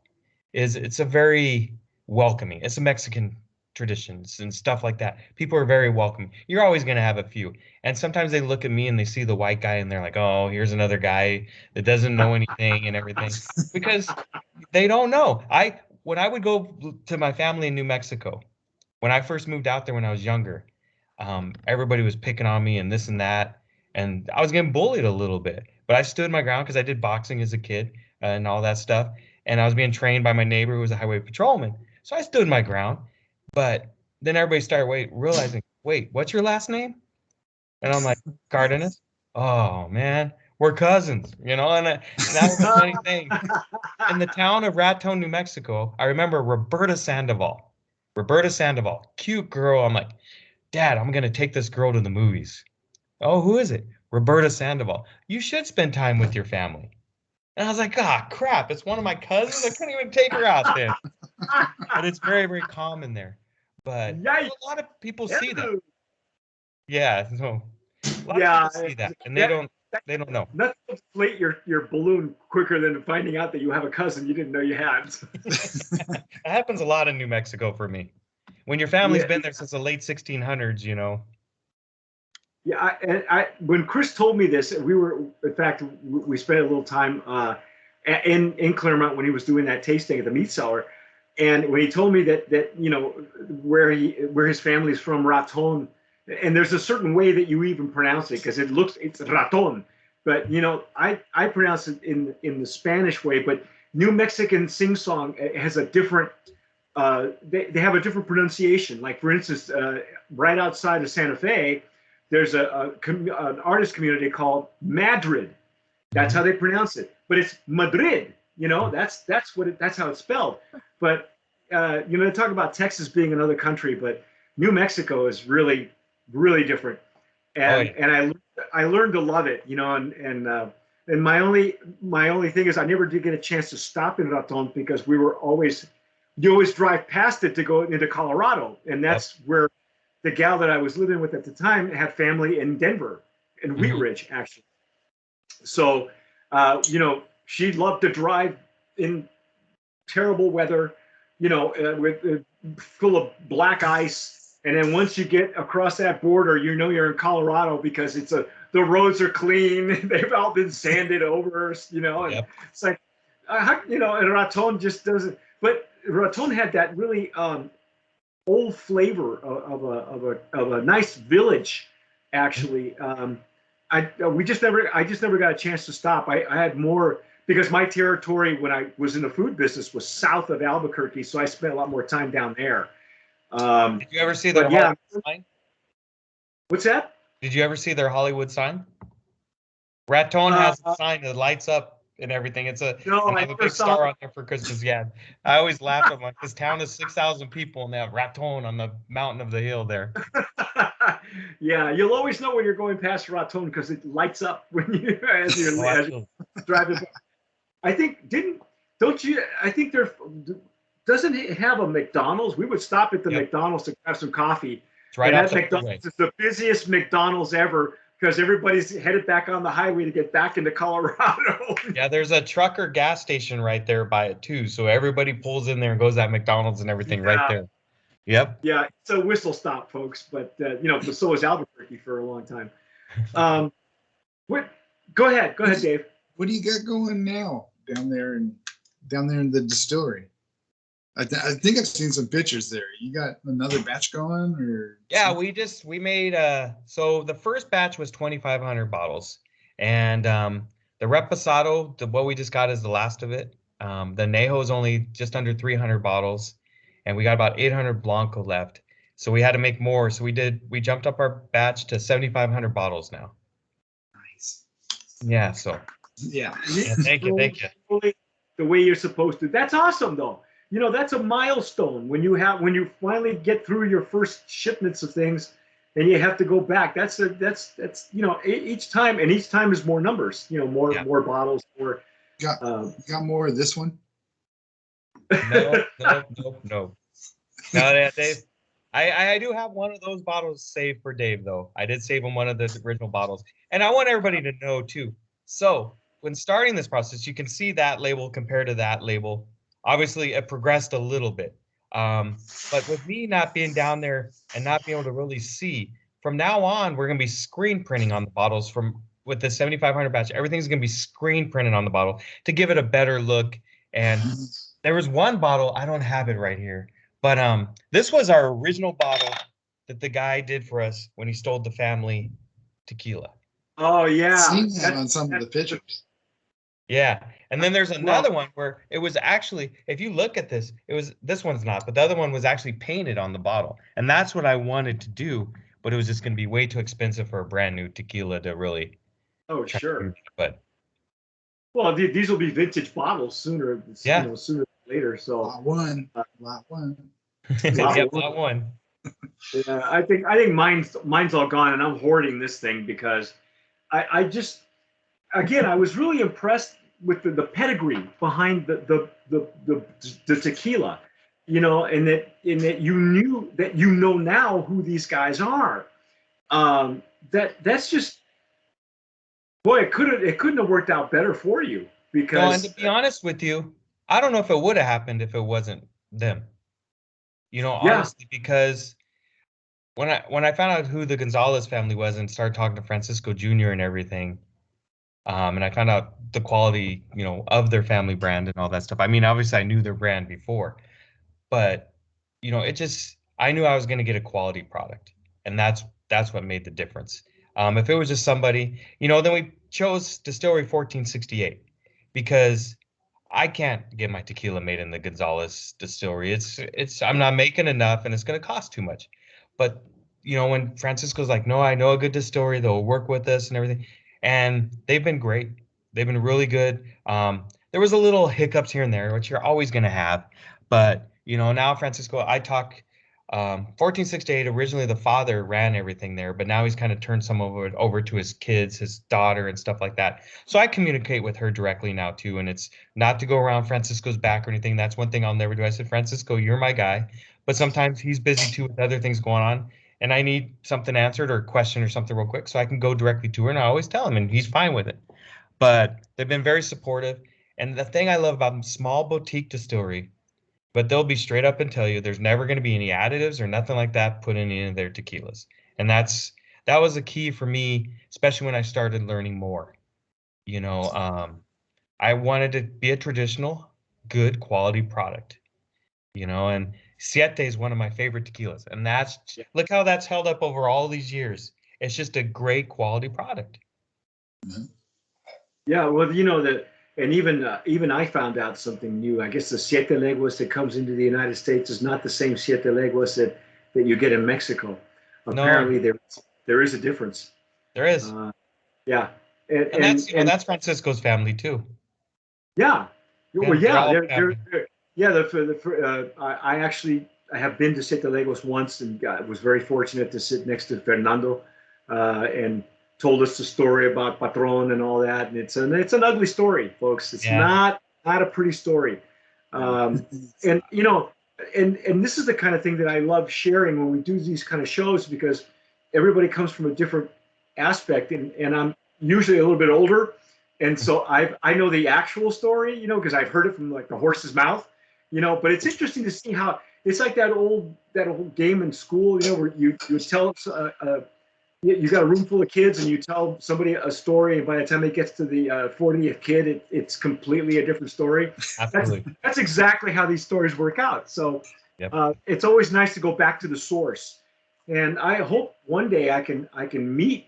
is it's a very welcoming. It's a Mexican traditions and stuff like that. People are very welcoming. You're always going to have a few. And sometimes they look at me and they see the white guy and they're like, oh, here's another guy that doesn't know anything and everything, because they don't know. When I would go to my family in New Mexico, when I first moved out there when I was younger, everybody was picking on me and this and that. And I was getting bullied a little bit, but I stood my ground because I did boxing as a kid and all that stuff. And I was being trained by my neighbor who was a highway patrolman. So I stood my ground. But then everybody started realizing, wait, what's your last name? And I'm like, Cardenas. Oh, man, we're cousins, and that was a funny thing. In the town of Raton, New Mexico, I remember Roberta Sandoval. Roberta Sandoval, cute girl. I'm like, Dad, I'm going to take this girl to the movies. Oh, who is it? Roberta Sandoval. You should spend time with your family. And I was like, crap, it's one of my cousins. I couldn't even take her out there. But it's very, very common there. But a lot of people see that. Yeah, so a lot of people see that, and they don't know. Nothing will inflate your balloon quicker than finding out that you have a cousin you didn't know you had. That happens a lot in New Mexico for me. When your family's been there since the late 1600s, Yeah, when Chris told me this, we spent a little time in Claremont when he was doing that tasting at the meat cellar, and when he told me that where his family's from, Raton, and there's a certain way that you even pronounce it because it's Raton, but I pronounce it in the Spanish way, but New Mexican sing-song has a different. They have a different pronunciation. Like for instance, right outside of Santa Fe, there's an artist community called Madrid. That's how they pronounce it, but it's Madrid. That's how it's spelled. But they talk about Texas being another country, but New Mexico is really, really different. And and I learned to love it. And my only thing is I never did get a chance to stop in Raton because you always drive past it to go into Colorado, and that's where the gal that I was living with at the time had family in Denver, in Wheat Ridge, actually. So, she loved to drive in terrible weather, with full of black ice. And then once you get across that border, you're in Colorado because the roads are clean. They've all been sanded over, and it's like, and Raton just doesn't. But Raton had that really old flavor of a nice village, actually. I just never got a chance to stop. I had more because my territory when I was in the food business was south of Albuquerque, so I spent a lot more time down there. Did you ever see their Hollywood sign? What's that? Did you ever see their Hollywood sign? Raton has a sign that lights up and everything. It's a big star on there for Christmas. Yeah, I always laugh at this town is 6,000 people and they have Raton on the mountain of the hill there. Yeah, you'll always know when you're going past Raton because it lights up when as you're driving. I think doesn't it have a McDonald's? We would stop at the McDonald's to have some coffee. It's right off the McDonald's is the busiest McDonald's ever because everybody's headed back on the highway to get back into Colorado. Yeah, there's a trucker gas station right there by it too. So everybody pulls in there and goes at McDonald's and everything right there. Yep. Yeah, it's a whistle stop, folks. But but so is Albuquerque for a long time. Go ahead, Dave. What do you got going now down there in the distillery? I think I've seen some pictures there. You got another batch going, or? Yeah, we made so the first batch was 2,500 bottles, and the Reposado, what we just got is the last of it. The Nejo is only just under 300 bottles, and we got about 800 Blanco left. So we had to make more. So we jumped up our batch to 7,500 bottles now. Nice. Yeah. So. Yeah. Thank you. The way you're supposed to. That's awesome, though. That's a milestone when you finally get through your first shipments of things, and you have to go back. That's each time is more numbers. More bottles. More. Got more of this one? No. No, Dave. I do have one of those bottles saved for Dave, though. I did save him one of the original bottles, and I want everybody to know too. So when starting this process, you can see that label compared to that label. Obviously, it progressed a little bit. But with me not being down there and not being able to really see, from now on, we're going to be screen printing on the bottles with the 7500 batch. Everything's going to be screen printed on the bottle to give it a better look. And there was one bottle, I don't have it right here, but this was our original bottle that the guy did for us when he stole the family tequila. Oh yeah, Seen that on some of the pictures. Yeah. And then there's another one where it was actually, if you look at this, this one's not, but the other one was actually painted on the bottle. And that's what I wanted to do, but it was just going to be way too expensive for a brand new tequila to really. Oh sure. But well, these will be vintage bottles sooner. Yeah. Sooner than later. So lot one. Lot one. Yeah, I think mine's all gone, and I'm hoarding this thing because I just, again, I was really impressed with the pedigree behind the tequila, and that you knew that now who these guys are. That's just, boy, it couldn't have worked out better for you because. No, and to be honest with you, I don't know if it would have happened if it wasn't them. Honestly, because when I found out who the Gonzalez family was and started talking to Francisco Jr. and everything, and I found out the quality, of their family brand and all that stuff. I mean, obviously I knew their brand before, but I knew I was going to get a quality product, and that's what made the difference. If it was just somebody, then we chose Distillery 1468 because I can't get my tequila made in the Gonzalez distillery. I'm not making enough, and it's going to cost too much. But when Francisco's like, no, I know a good distillery, they'll work with us and everything, and they've been great. They've been really good. There was a little hiccups here and there, which you're always going to have, but now Francisco, I talk. 1468, originally the father ran everything there, but now he's kind of turned some of it over to his kids, his daughter, and stuff like that. So I communicate with her directly now too, and it's not to go around Francisco's back or anything. That's one thing I'll never do. I said, Francisco, you're my guy, but sometimes he's busy too with other things going on, and I need something answered or a question or something real quick, so I can go directly to her, and I always tell him, and he's fine with it. But they've been very supportive, and the thing I love about small boutique distillery, but they'll be straight up and tell you there's never going to be any additives or nothing like that put in any of their tequilas. And that was a key for me, especially when I started learning more. I wanted to be a traditional, good quality product, and Siete is one of my favorite tequilas. And look how that's held up over all these years. It's just a great quality product. Yeah, well, and even I found out something new. I guess the Siete Leguas that comes into the United States is not the same Siete Leguas that you get in Mexico. Apparently, there is a difference. There is. Yeah, and that's Francisco's family too. Yeah. Well, yeah. I have been to Siete Leguas once, and was very fortunate to sit next to Fernando, and told us the story about Patron and all that, and it's an ugly story, folks. It's not a pretty story, and this is the kind of thing that I love sharing when we do these kind of shows, because everybody comes from a different aspect, and I'm usually a little bit older, and so I know the actual story, because I've heard it from like the horse's mouth, But it's interesting to see how it's like that old game in school, where you tell you got a room full of kids and you tell somebody a story, and by the time it gets to the 40th kid, it's completely a different story. Absolutely. That's exactly how these stories work out. So it's always nice to go back to the source. And I hope one day I can meet,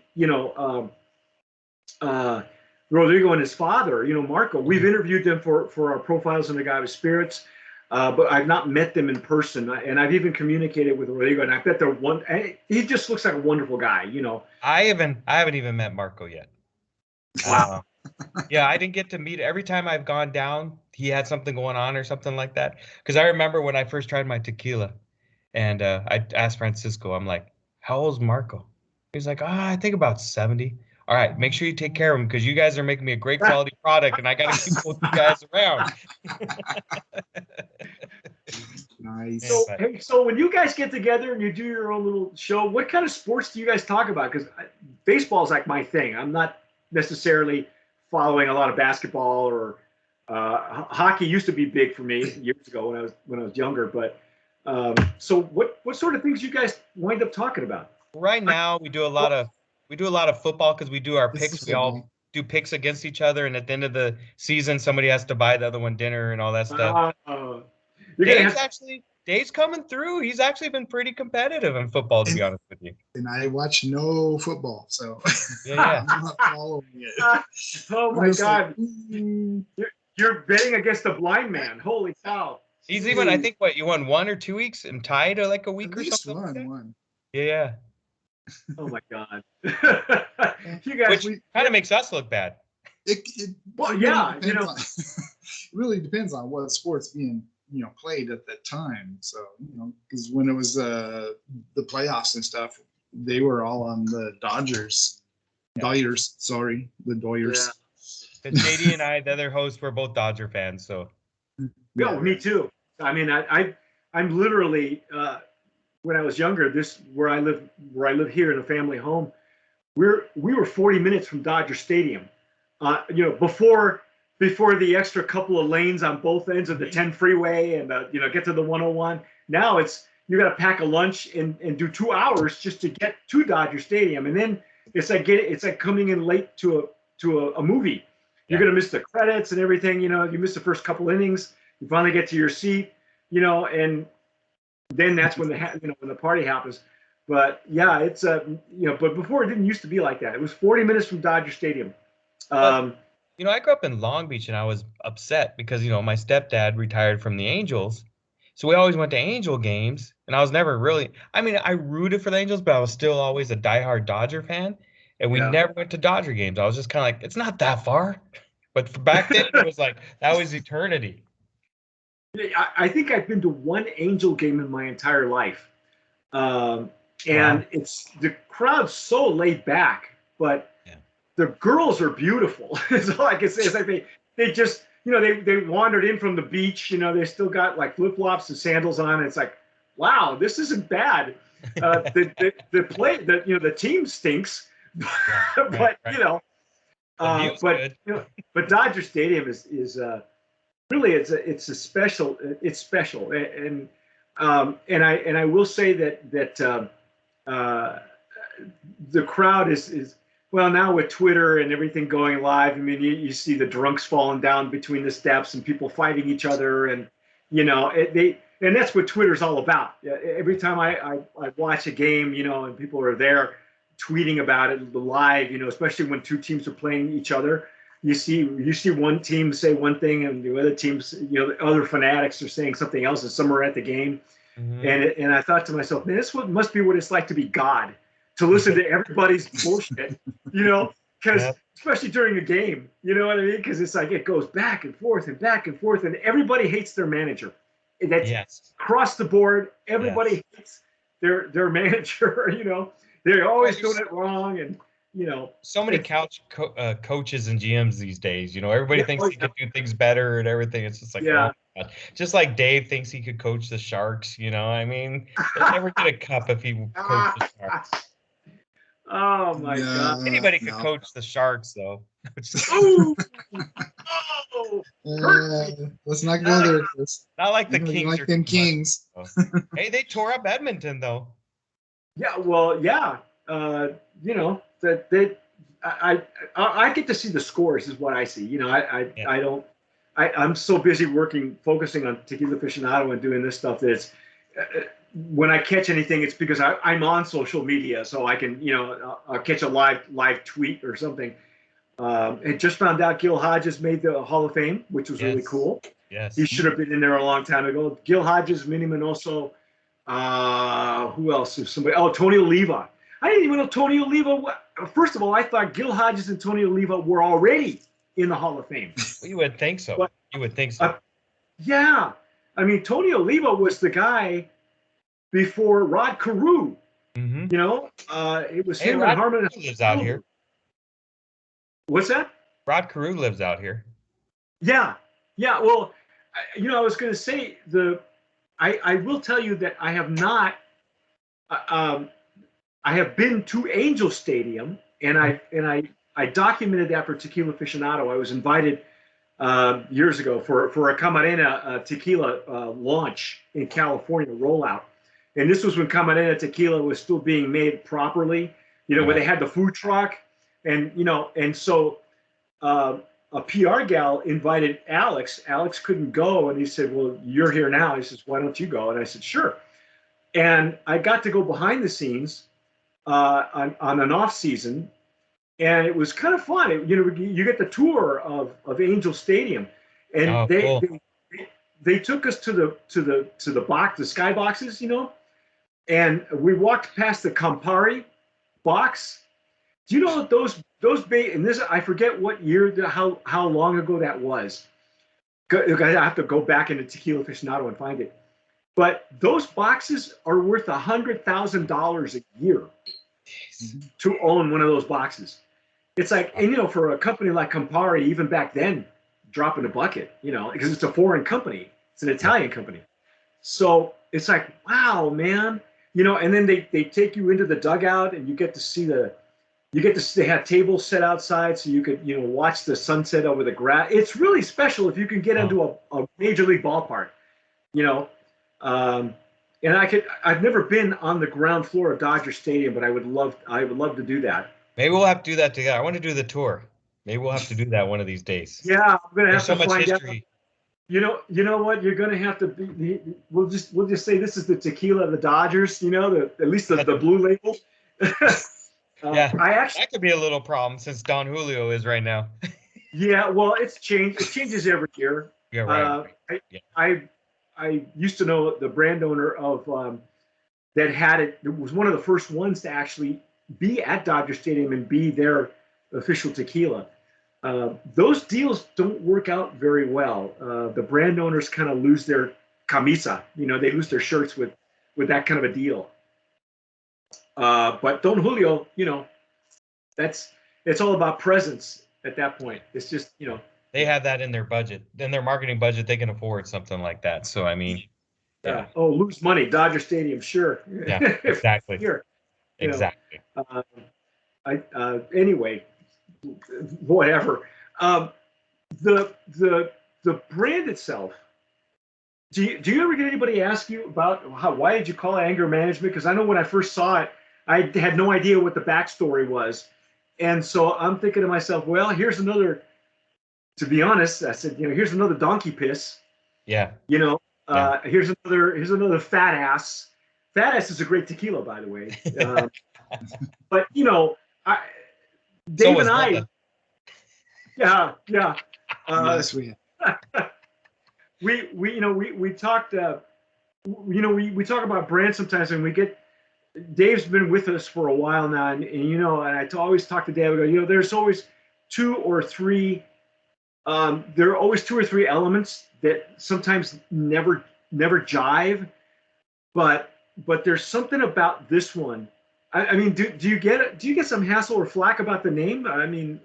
Rodrigo and his father, Marco. We've interviewed them for our profiles on the Guy with Spirits. But I've not met them in person, and I've even communicated with Rodrigo, and I bet he just looks like a wonderful guy, I haven't even met Marco yet. Wow. Yeah, I didn't get to meet. Every time I've gone down, he had something going on or something like that. Because I remember when I first tried my tequila, and I asked Francisco, I'm like, how old's Marco? He's like, I think about 70. All right, make sure you take care of him, because you guys are making me a great quality product, and I got to keep both you guys around. Nice. So when you guys get together and you do your own little show, what kind of sports do you guys talk about? Because baseball is like my thing. I'm not necessarily following a lot of basketball, or hockey used to be big for me years ago when I was younger. But So what sort of things you guys wind up talking about? Right now, we do a lot of football because we do our This is picks. We all football. do picks against each other, and at the end of the season, somebody has to buy the other one dinner and all that stuff. You're gonna have Dave's coming through. He's actually been pretty competitive in football, to be honest with you. And I watch no football, so Yeah. I'm not following it. Oh I'm my just like, God. You're betting against a blind man. Holy cow. He's even, I think, you won 1 or 2 weeks and tied or like a week at or least something. Like that? one. Yeah. Oh my God. You guys, Which kind of makes us look bad. well, really yeah, depends on, really depends on what sport's being played at that time. So because when it was the playoffs and stuff, they were all on the Dodgers. Yeah. Dodgers, sorry, the Dodgers. Because JD and I, the other hosts, we're both Dodger fans. So Yeah, me too. I mean, I'm literally when I was younger, where I live here in a family home, we were 40 minutes from Dodger Stadium. Before the extra couple of lanes on both ends of the 10 freeway and get to the 101. Now you got to pack a lunch and do 2 hours just to get to Dodger Stadium, and then it's like coming in late to a movie. You're gonna miss the credits and everything. You miss the first couple innings. You finally get to your seat, and then that's when when the party happens. But yeah, it's but before it didn't used to be like that. It was 40 minutes from Dodger Stadium. I grew up in Long Beach and I was upset because my stepdad retired from the Angels. So we always went to Angel games, and I was never really, I rooted for the Angels, but I was still always a diehard Dodger fan. And we never went to Dodger games. I was just kind of like, it's not that far. But for back then, it was like, that was eternity. I think I've been to one Angel game in my entire life. And it's the crowd's so laid back, but the girls are beautiful. It's all I can say. It's like they just, they wandered in from the beach, they still got like flip-flops and sandals on. And it's like, wow, this isn't bad. The team stinks, but but Dodger Stadium is really it's special, and I will say that the crowd is well, now with Twitter and everything going live. I mean, you see the drunks falling down between the steps and people fighting each other, and and that's what Twitter's all about. Every time I watch a game, and people are there tweeting about it live, especially when two teams are playing each other. You see one team say one thing, and the other teams, the other fanatics are saying something else, and some are at the game. Mm-hmm. And I thought to myself, man, must be what it's like to be God, to listen to everybody's bullshit, because especially during a game, you know what I mean? Because it's like it goes back and forth, and everybody hates their manager. That's across the board. Everybody hates their manager. They're always doing it wrong, and so many coaches and GMs these days. Everybody thinks he could do things better and everything. It's just like, oh my God. Just like Dave thinks he could coach the Sharks. They never get a cup if he coached the Sharks. Oh my God! Anybody could coach the Sharks, though. Let's not go there, Chris. Not like the Kings. Like them Kings. Hey, they tore up Edmonton, though. Yeah, well, yeah. I get to see the scores is what I see. I'm so busy focusing on Tequila Aficionado and doing this stuff that it's when I catch anything, it's because I'm on social media, so I can I'll catch a live tweet or something. And just found out Gil Hodges made the Hall of Fame, which was really cool. Yes, he should have been in there a long time ago. Gil Hodges, Minnie Minoso. Who else? Somebody? Oh, Tony Oliva. I didn't even know Tony Oliva. First of all, I thought Gil Hodges and Tony Oliva were already in the Hall of Fame. You would think so. Yeah. I mean, Tony Oliva was the guy before Rod Carew. Mm-hmm. It was him and Harmon. Lives out here. What's that? Rod Carew lives out here. Yeah. Well, I was going to say I will tell you that I have not. I have been to Angel Stadium, and I documented that for Tequila Aficionado. I was invited years ago for a Camarena tequila launch in California rollout. And this was when Camarena tequila was still being made properly, where they had the food truck. And, and so a PR gal invited Alex. Alex couldn't go. And he said, well, you're here now. He says, why don't you go? And I said, sure. And I got to go behind the scenes on an off season. And it was kind of fun. You get the tour of Angel Stadium, and they took us to the box, the sky boxes, and we walked past the Campari box. Do you know that those and this, I forget what year, how long ago that was. I have to go back into Tequila Aficionado and find it. But those boxes are worth $100,000 a year to own one of those boxes. It's like, and for a company like Campari, even back then, drop in a bucket, because it's a foreign company. It's an Italian company. So it's like, wow, man, and then they take you into the dugout and you get to see they have tables set outside so you could, watch the sunset over the grass. It's really special if you can get into a major league ballpark, and I've never been on the ground floor of Dodger Stadium, but I would love to do that. Maybe we'll have to do that together. I want to do the tour. Maybe we'll have to do that one of these days. Yeah, I'm gonna have There's to so much find history. out. You know what? You're gonna have to. We'll just say this is the tequila of the Dodgers. At least the blue label. Yeah, that could be a little problem since Don Julio is right now. Yeah, well, it's changed. It changes every year. Yeah, right. I used to know the brand owner of that had it. It was one of the first ones to actually be at Dodger Stadium and be their official tequila. Those deals don't work out very well. The brand owners kind of lose their camisa. They lose their shirts with that kind of a deal. But Don Julio, it's all about presence at that point. It's just, They have that in their budget. In their marketing budget, they can afford something like that. So, I mean. Yeah. Oh, lose money. Dodger Stadium, sure. Yeah, exactly. Sure. Exactly. Anyway, whatever. The brand itself. Do you ever get anybody ask you about why did you call it anger management? Because I know when I first saw it, I had no idea what the backstory was, and so I'm thinking to myself, well, here's another. To be honest, I said, here's another donkey piss. Yeah. Here's another fat ass. Fat ass is a great tequila, by the way. But Dave and I. Yeah. Yes, we have. we talked. We talk about brands sometimes, and we get. Dave's been with us for a while now, and I always talk to Dave. I go, there's always two or three. There are always two or three elements that sometimes never jive, but there's something about this one. I mean, do you get some hassle or flack about the name? I mean,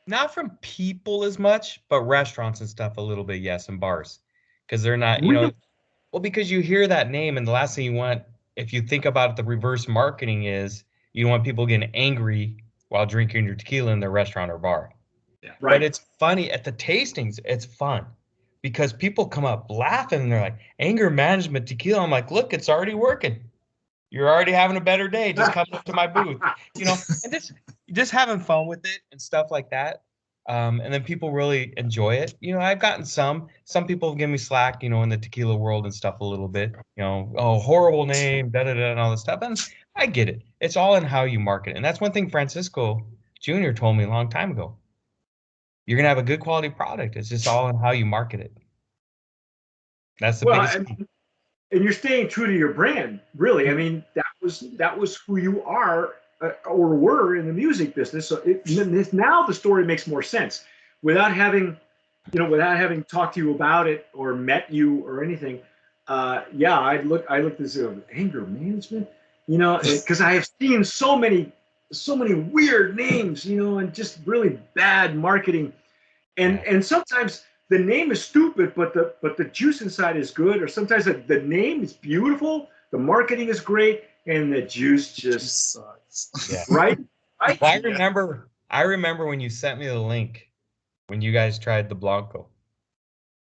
not from people as much, but restaurants and stuff a little bit, yes, and bars, because they're not, well, because you hear that name and the last thing you want, if you think about it, the reverse marketing is you don't want people getting angry while drinking your tequila in their restaurant or bar. Yeah, right. But it's funny at the tastings, it's fun because people come up laughing and they're like, anger management tequila. I'm like, look, it's already working. You're already having a better day. Just come up to my booth, and just having fun with it and stuff like that. And then people really enjoy it. I've gotten some people give me slack, in the tequila world and stuff a little bit, oh, horrible name, and all this stuff. And I get it. It's all in how you market. And that's one thing Francisco Jr. told me a long time ago. You're going to have a good quality product. It's just all in how you market it. That's the biggest thing. And you're staying true to your brand, really. I mean, that was who you are or were in the music business. So now the story makes more sense without having talked to you about it or met you or anything. I looked at this anger management, because I have seen so many weird names, and just really bad marketing, and sometimes the name is stupid, but the juice inside is good, or sometimes the name is beautiful, the marketing is great, and the juice just sucks. Yeah. Right? I remember when you sent me the link when you guys tried the Blanco.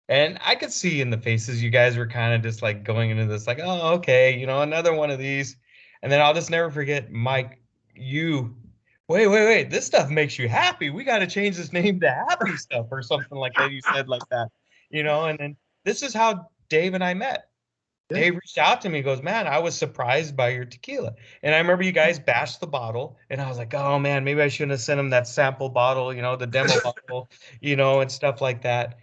And I could see in the faces you guys were kind of just like going into this like, oh, okay, another one of these. And then I'll just never forget, Mike, you, wait, this stuff makes you happy. We got to change this name to Happy Stuff or something like that. You said like that, and then this is how Dave and I met. Yeah. Dave reached out to me, goes, man, I was surprised by your tequila. And I remember you guys bashed the bottle, and I was like, oh man, maybe I shouldn't have sent him that sample bottle, the demo bottle, and stuff like that.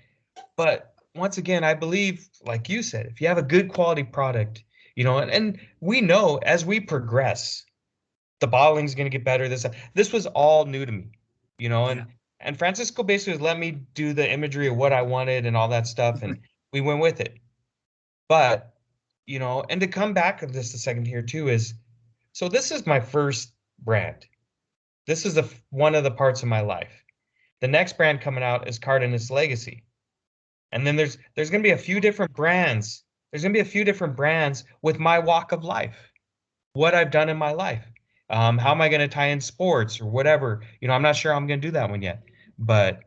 But once again, I believe, like you said, if you have a good quality product, and we know as we progress, the bottling's going to get better. This was all new to me, and Francisco basically let me do the imagery of what I wanted and all that stuff, and we went with it. But and to come back of just a second here too is, so this is my first brand. This is one of the parts of my life. The next brand coming out is Cardenas Legacy. And then there's going to be a few different brands. There's going to be a few different brands with my walk of life, what I've done in my life. How am I going to tie in sports or whatever? I'm not sure I'm going to do that one yet. But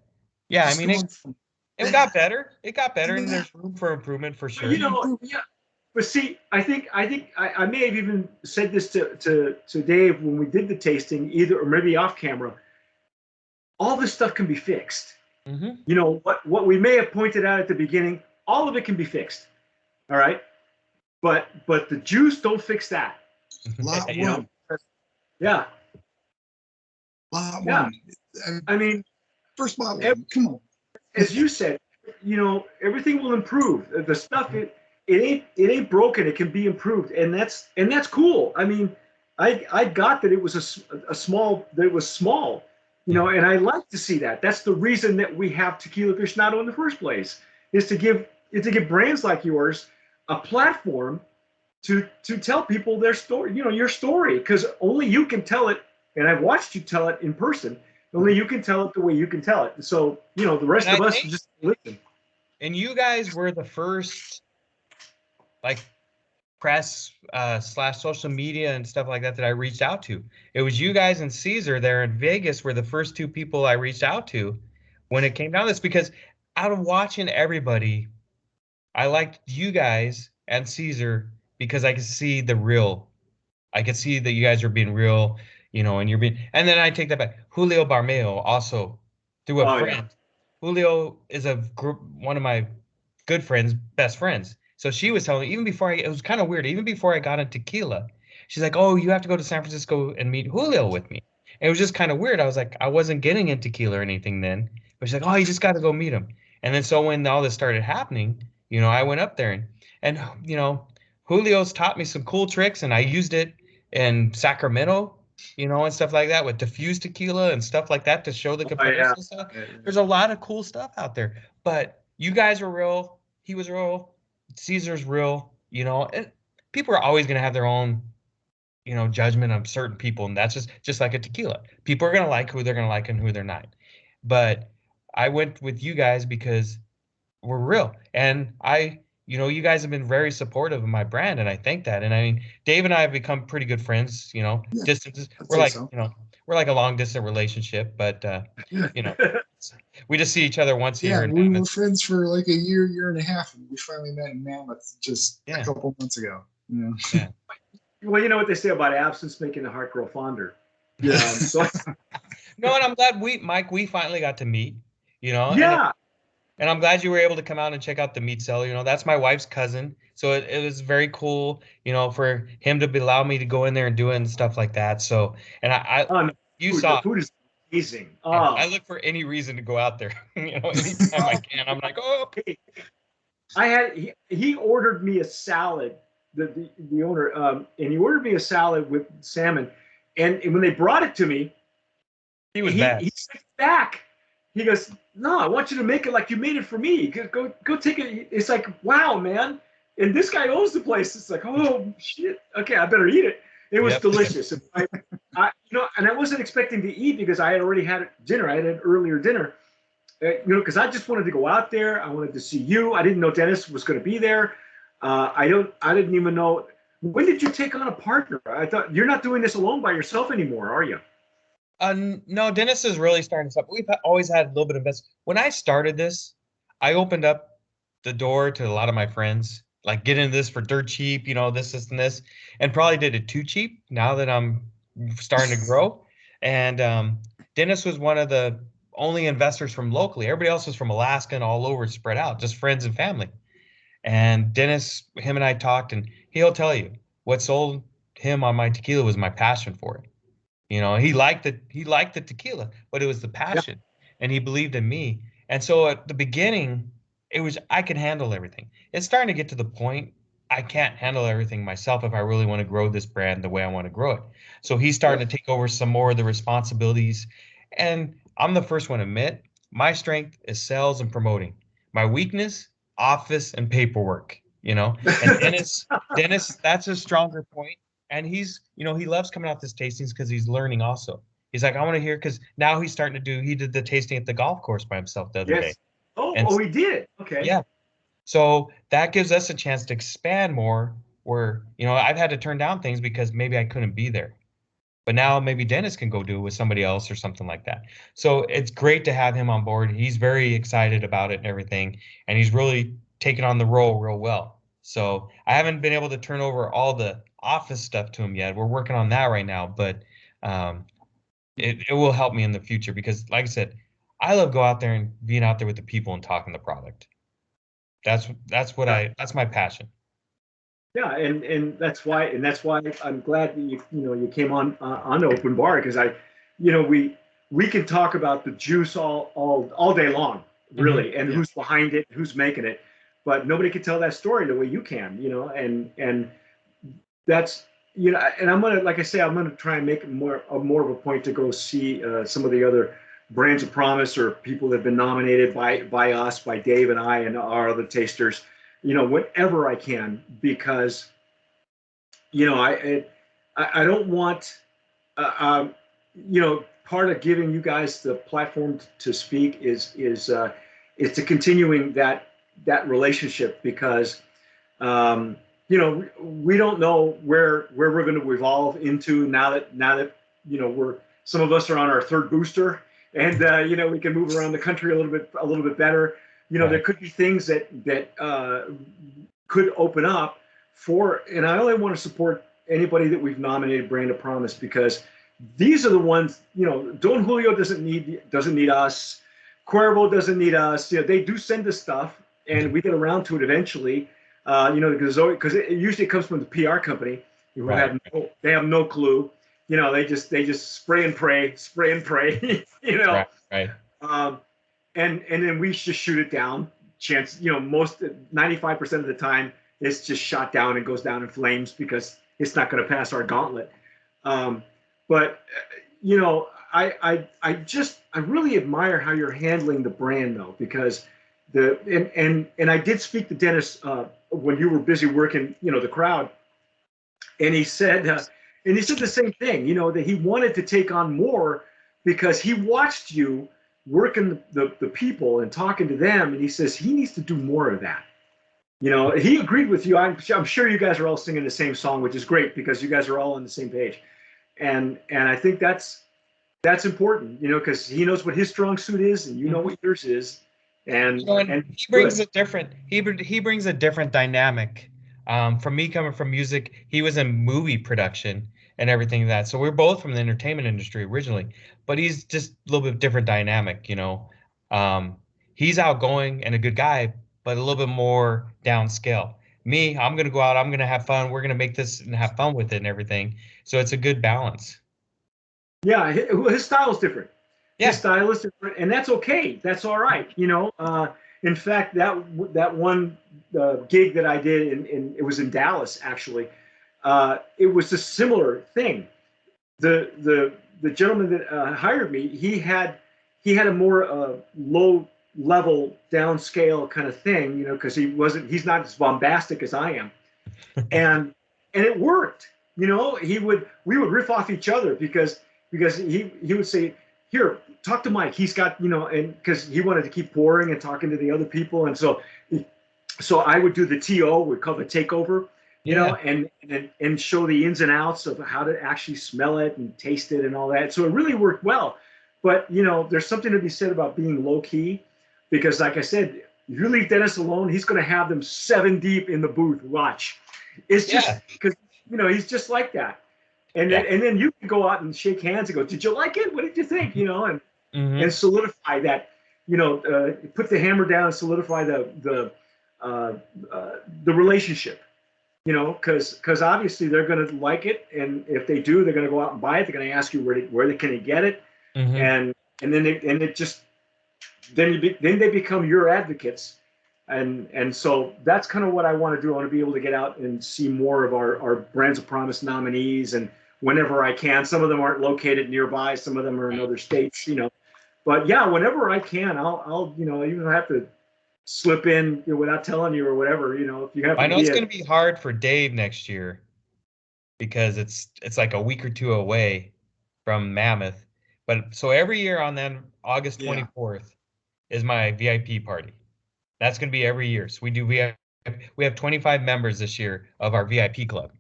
yeah, I mean, it got better. It got better, and there's room for improvement for sure. Yeah. But see, I think I may have even said this to Dave when we did the tasting, either or maybe off camera. All this stuff can be fixed. Mm-hmm. What we may have pointed out at the beginning, all of it can be fixed. All right, but the juice don't fix that. Lot one. Yeah. Lot yeah. one. I mean, first bottle. Come on. As you said, everything will improve. The stuff it ain't broken. It can be improved, and that's cool. I mean, I got that it was a small, that it was small, and I like to see that. That's the reason that we have Tequila Aficionado in the first place, is to give brands like yours a platform to tell people their story, your story, because only you can tell it, and I've watched you tell it in person. Only you can tell it the way you can tell it. So, the rest of us just listen. And you guys were the first, like, press / social media and stuff like that I reached out to. It was you guys and Caesar there in Vegas were the first two people I reached out to when it came down to this, because out of watching everybody, I liked you guys and Caesar because I could see the real. I could see that you guys were being real, and you're being. And then I take that back. Julio Barmeo also, through a friend. Yeah. Julio is one of my good friends, best friends. So she was telling me, even before it was kind of weird. Even before I got into Tequila, she's like, "Oh, you have to go to San Francisco and meet Julio with me." And it was just kind of weird. I was like, I wasn't getting into Tequila or anything then, but she's like, "Oh, you just got to go meet him." And then so when all this started happening, I went up there and Julio's taught me some cool tricks, and I used it in Sacramento, and stuff like that with diffused tequila and stuff like that to show the comparison stuff. There's a lot of cool stuff out there, but you guys were real. He was real. Caesar's real, and people are always going to have their own, judgment of certain people. And that's just like a tequila. People are going to like who they're going to like and who they're not. But I went with you guys because we're real. And you guys have been very supportive of my brand, and I thank that. And I mean, Dave and I have become pretty good friends, distances. We're like, we're like a long distance relationship, but, we just see each other once a year. Yeah, we were friends for like a year and a half. And we finally met in Mammoth just a couple months ago. Yeah. Well, you know what they say about absence making the heart grow fonder. Yeah. No, and I'm glad Mike, we finally got to meet, Yeah. And I'm glad you were able to come out and check out the meat cellar. That's my wife's cousin. So it was very cool, for him to allow me to go in there and do it and stuff like that. So, and the food is amazing. I look for any reason to go out there, anytime I can. I'm like, oh. He ordered me a salad, the owner, and he ordered me a salad with salmon. And when they brought it to me, he was mad. He sent it back. He goes, "No, I want you to make it like you made it for me. Go take it." It's like, wow, man. And this guy owns the place. It's like, oh shit. Okay, I better eat it. It was delicious. And and I wasn't expecting to eat because I had already had dinner. I had an earlier dinner. Because I just wanted to go out there. I wanted to see you. I didn't know Dennis was going to be there. I didn't even know. When did you take on a partner? I thought you're not doing this alone by yourself anymore, are you? No, Dennis is really starting this up. We've always had a little bit of investment. When I started this, I opened up the door to a lot of my friends, like get into this for dirt cheap, this, and this, and probably did it too cheap now that I'm starting to grow. And Dennis was one of the only investors from locally. Everybody else was from Alaska and all over spread out, just friends and family. And Dennis, him and I talked, and he'll tell you what sold him on my tequila was my passion for it. He liked the tequila, but it was the Yeah. passion, and he believed in me. And so at the beginning, it was I could handle everything. It's starting to get to the point I can't handle everything myself if I really want to grow this brand the way I want to grow it. So he's starting to take over some more of the responsibilities. And I'm the first one to admit my strength is sales and promoting. My weakness, office and paperwork, And Dennis, that's a stronger point. And he loves coming out this tastings because he's learning also. He's like, I want to hear, because now he's starting to he did the tasting at the golf course by himself the other day. Yes. Oh, And we did. Okay. yeah, so that gives us a chance to expand more where, I've had to turn down things because maybe I couldn't be there. But now maybe Dennis can go do it with somebody else or something like that. So it's great to have him on board. He's very excited about it and everything. And he's really taken on the role real well. So I haven't been able to turn over all the office stuff to him yet. We're working on that right now, but um, it will help me in the future because, like I said, I love go out there and being out there with the people and talking the product. That's my passion. Yeah, and that's why I'm glad that you came on the open bar because we can talk about the juice all day long, really, and who's behind it, who's making it, but nobody can tell that story the way you can, and that's and I'm gonna, like I say, I'm gonna try and make more of a point to go see some of the other brands of promise or people that have been nominated by us, by Dave and I and our other tasters, whenever I can, because I don't want part of giving you guys the platform to speak is to continuing that relationship because we don't know where we're going to evolve into now that we're some of us are on our third booster and we can move around the country a little bit better. Right. There could be things that could open up and I only want to support anybody that we've nominated Brand of Promise because these are the ones, Don Julio doesn't need us. Cuervo doesn't need us. They do send us stuff and we get around to it eventually. Because it usually comes from the PR company who they have no clue. They just spray and pray. Right. And then we just shoot it down. Most 95% of the time it's just shot down and goes down in flames because it's not going to pass our gauntlet. But I really admire how you're handling the brand though, because and I did speak to Dennis when you were busy working, the crowd, and he said the same thing, that he wanted to take on more because he watched you working the people and talking to them, and he says he needs to do more of that. He agreed with you. I'm sure you guys are all singing the same song, which is great because you guys are all on the same page, and I think that's important, because he knows what his strong suit is, and what yours is. And he brings he brings a different dynamic. From me coming from music, he was in movie production and everything like that. So we're both from the entertainment industry originally, but he's just a little bit different dynamic, He's outgoing and a good guy, but a little bit more downscale. Me, I'm gonna go out, I'm gonna have fun, we're gonna make this and have fun with it and everything. So it's a good balance. Yeah, his style is different. Yeah. His style is different, and that's okay. That's all right. In fact, that one gig that I did, it was in Dallas actually. It was a similar thing. The gentleman that hired me, he had a more low level downscale kind of thing, because he's not as bombastic as I am, and it worked. We would riff off each other because he would say, here, talk to Mike. He's got, and because he wanted to keep pouring and talking to the other people. And so I would do the TO, we call it takeover. you know, Yeah. and show the ins and outs of how to actually smell it and taste it and all that. So it really worked well. But you know, there's something to be said about being low key, because like I said, if you leave Dennis alone, he's going to have them 7 deep in the booth. Watch, it's just Yeah. because you know he's just like that. Yeah. And then you can go out and shake hands and go, "Did you like it? What did you think?" You know, and Hmm. solidify that. You know, put the hammer down and solidify uh, the relationship. You know, because obviously they're going to like it, and if they do, they're going to go out and buy it. They're going to ask you where they can get it, Hmm. and then it just then they become your advocates, and so that's kind of what I want to do. I want to be able to get out and see more of our Brands of Promise nominees, and whenever I can. Some of them aren't located nearby, some of them are in other states, you know. But yeah, whenever I can, I'll you know, even if I have to slip in, you know, without telling you or whatever, you know, if you happen I to know be it's a going to be hard for Dave next year because it's like a week or two away from Mammoth. But so every year on then August Yeah. 24th is my VIP party. That's going to be every year. So we do VIP. We have 25 members this year of our VIP club.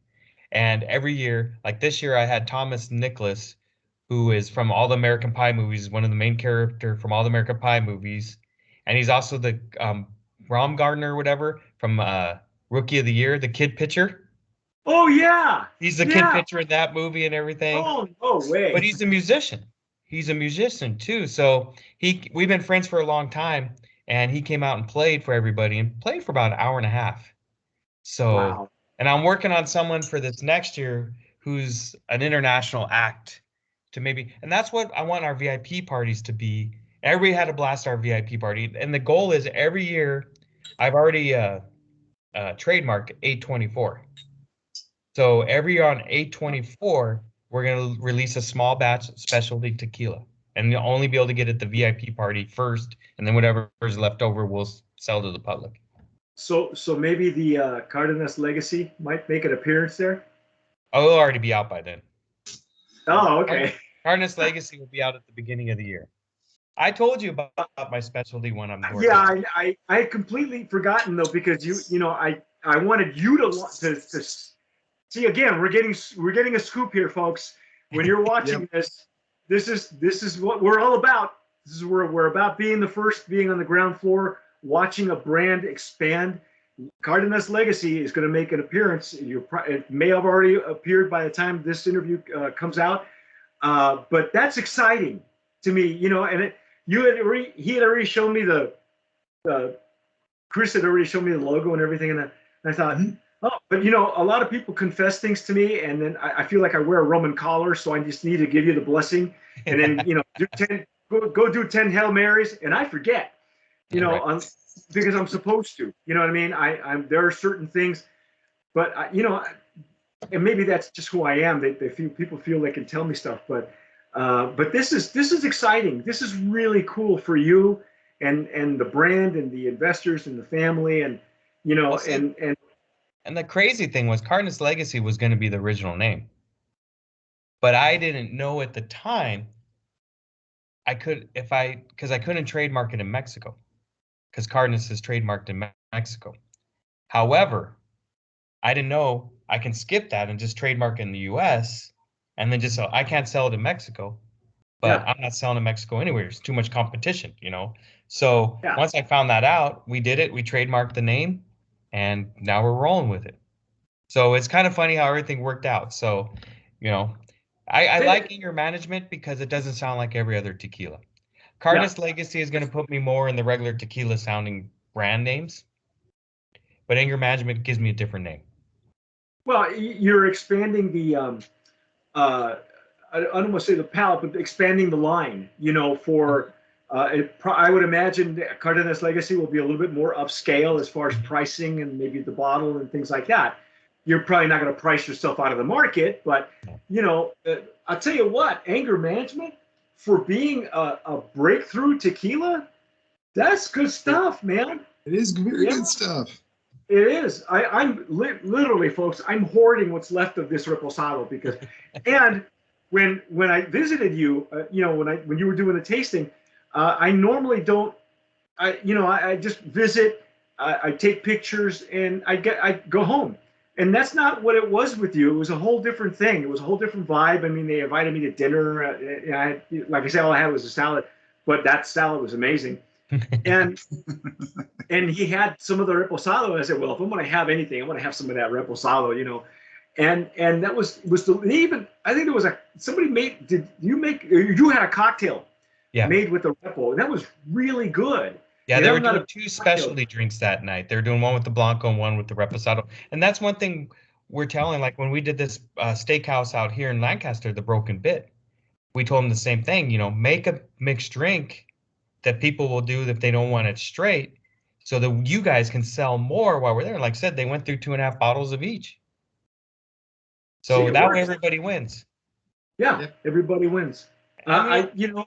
And every year, like this year, I had Thomas Nicholas, who is from all the American Pie movies, one of the main character from all the American Pie movies, and he's also the Rom Gardner or whatever from Rookie of the Year, the kid pitcher. oh yeah, He's the kid yeah, pitcher in that movie and everything. oh no But way. he's a musician. He's a musician too. So we've been friends for a long time, and he came out and played for everybody and played for about an hour and a half. So, Wow. and I'm working on someone for this next year who's an international act to maybe, and that's what I want our VIP parties to be. Everybody had a blast our VIP party, and the goal is every year. I've already trademarked 824. So every year on 824, we're gonna release a small batch specialty tequila, and you'll only be able to get it at the VIP party first, and then whatever's left over, we'll sell to the public. So maybe the Cardenas legacy might make an appearance there. Oh, it'll already be out by then. Oh, Card- okay. Cardinals Legacy will be out at the beginning of the year. I told you about my specialty one I'm working Yeah, on. I had completely forgotten though, because you know I wanted you to see again. We're getting a scoop here, folks. When you're Yep. watching this, this is what we're all about. This is where we're about being the first, being on the ground floor, watching a brand expand. Cardenas Legacy is going to make an appearance. It may have already appeared by the time this interview comes out, but that's exciting to me. You know, and he had already shown me Chris had already shown me the logo and everything, and I thought, oh, but you know, a lot of people confess things to me, and then I feel like I wear a Roman collar, so I just need to give you the blessing, and then you know, go do 10 Hail Marys, and I forget, you know, Right. because I'm supposed to, you know what I mean? I'm there are certain things, but you know, and maybe that's just who I am. They feel people feel they can tell me stuff, but this is exciting. This is really cool for you and the brand and the investors and the family, and you Well, know, see, and the crazy thing was Cardinals Legacy was going to be the original name, but I didn't know at the time because I couldn't trademark it in Mexico because Cardinals is trademarked in Mexico. However, I didn't know I can skip that and just trademark in the U.S. and then just sell. I can't sell it in Mexico, but yeah, I'm not selling in Mexico anywhere. There's too much competition, you know. So yeah. once I found that out, we did it. We trademarked the name, and now we're rolling with it. So it's kind of funny how everything worked out. So, you know, I like your management because it doesn't sound like every other tequila. Yeah. Cardenas Legacy is going to put me more in the regular tequila sounding brand names, but anger management gives me a different name. Well, you're expanding the uh, I don't want to say the palette, but expanding the line. You know, for I would imagine Cardenas Legacy will be a little bit more upscale as far as pricing and maybe the bottle and things like that. You're probably not going to price yourself out of the market, but you know, I'll tell you what, anger management for being a breakthrough tequila, that's good It, stuff, man. it is very Yeah, good stuff. it is. I'm literally, folks. I'm hoarding what's left of this reposado because, and when I visited you, you know, when you were doing the tasting, I normally don't. I just visit. I take pictures and I go home. And that's not what it was with you. It was a whole different thing. It was a whole different vibe. I mean, they invited me to dinner. Like I said, all I had was a salad, but that salad was amazing. And and he had some of the reposado. I said, well, if I'm going to have anything, I'm going to have some of that reposado, you know. And that was the even. I think there was somebody made. Did you make? You had a cocktail made with the repo, and that was really good. Yeah, they were doing two specialty drinks that night. They were doing one with the Blanco and one with the Reposado. And that's one thing we're telling, like when we did this steakhouse out here in Lancaster, the Broken Bit, we told them the same thing, you know, make a mixed drink that people will do if they don't want it straight so that you guys can sell more while we're there. Like I said, they went through 2.5 bottles of each. So that way everybody wins. Yeah, everybody wins. You know,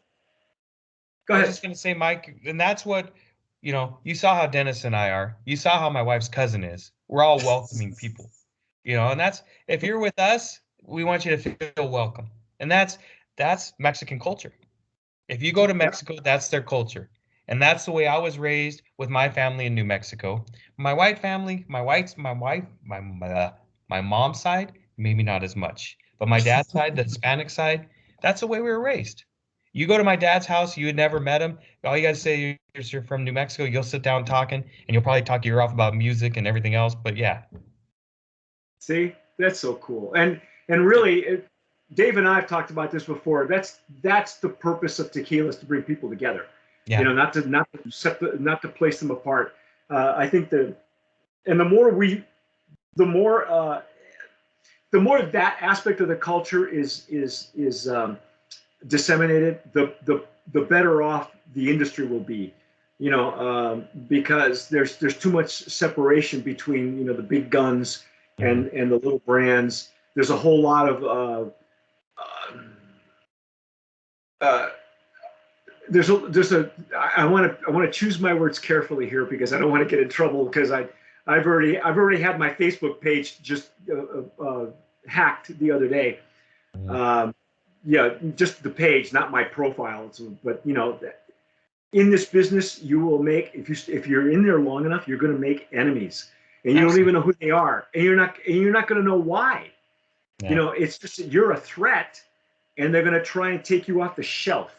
go ahead. I was just going to say, Mike, and that's what, you know, you saw how Dennis and I are. You saw how my wife's cousin is. We're all welcoming people, you know, and that's, if you're with us, we want you to feel welcome. And that's Mexican culture. If you go to Mexico, that's their culture. And that's the way I was raised with my family in New Mexico. My white family, my mom's side, maybe not as much, but my dad's side, the Hispanic side, that's the way we were raised. You go to my dad's house, you had never met him. All you got to say is you're from New Mexico. You'll sit down talking, and you'll probably talk your ear off about music and everything else. But yeah. See, that's so cool. And really, Dave and I have talked about this before. That's the purpose of tequila, is to bring people together. Yeah. You know, not to place them apart. I think the more that aspect of the culture is disseminated, the better off the industry will be, you know, because there's too much separation between, you know, the big guns and the little brands. There's a whole lot of I want to choose my words carefully here because I don't want to get in trouble, because I've already had my Facebook page just hacked the other day. Yeah, just the page, not my profile. But you know, in this business, you will make, if you're in there long enough, you're going to make enemies, and you don't even know who they are, and you're not going to know why. Yeah. You know, it's just that you're a threat, and they're going to try and take you off the shelf.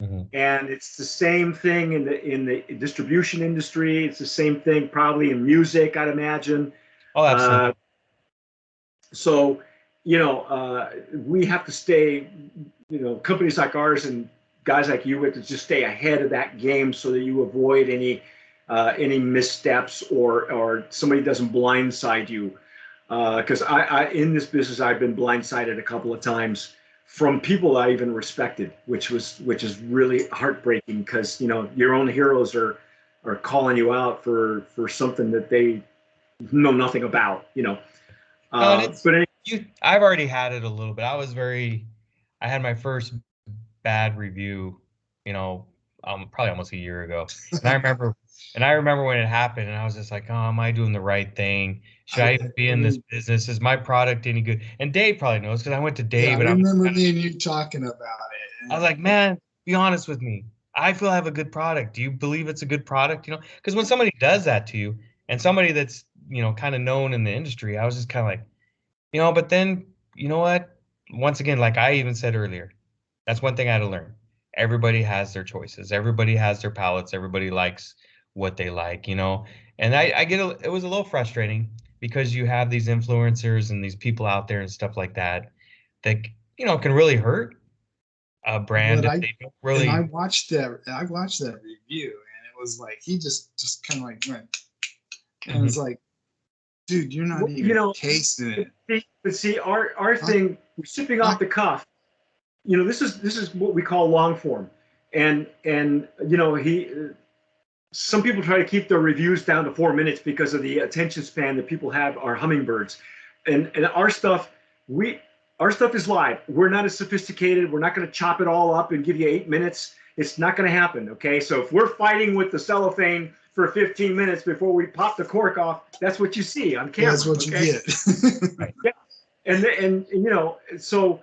Mm-hmm. And it's the same thing in the distribution industry. It's the same thing probably in music, I'd imagine. Oh, absolutely. So, you know, we have to stay, you know, companies like ours and guys like you have to just stay ahead of that game so that you avoid any missteps or somebody doesn't blindside you. Because I in this business, I've been blindsided a couple of times from people I even respected, which is really heartbreaking, because, you know, your own heroes are calling you out for something that they know nothing about, you know. I've already had it a little bit. I had my first bad review, you know, probably almost a year ago. And I remember when it happened, and I was just like, oh, am I doing the right thing? Should I even be in this business? Is my product any good? And Dave probably knows, because I went to Dave. Yeah, I remember me and you talking about it. I was like, man, be honest with me. I feel I have a good product. Do you believe it's a good product? You know, because when somebody does that to you, and somebody that's, you know, kind of known in the industry, I was just kind of like, you know, but then, you know what? Once again, like I even said earlier, that's one thing I had to learn. Everybody has their choices. Everybody has their palates. Everybody likes what they like, you know. And it was a little frustrating, because you have these influencers and these people out there and stuff like that, you know, can really hurt a brand. They don't really. And I watched that review, and it was like he just kind of like went, and it's like, dude, you're not even, you know, tasting it. But see, our thing, we're sipping off the cuff. You know, this is what we call long form, and you know, some people try to keep their reviews down to 4 minutes because of the attention span that people have, are hummingbirds, and our stuff is live. We're not as sophisticated. We're not going to chop it all up and give you 8 minutes. It's not going to happen. Okay, so if we're fighting with the cellophane for 15 minutes before we pop the cork off, that's what you see on camera. That's what you get. Right. Yeah. And you know, so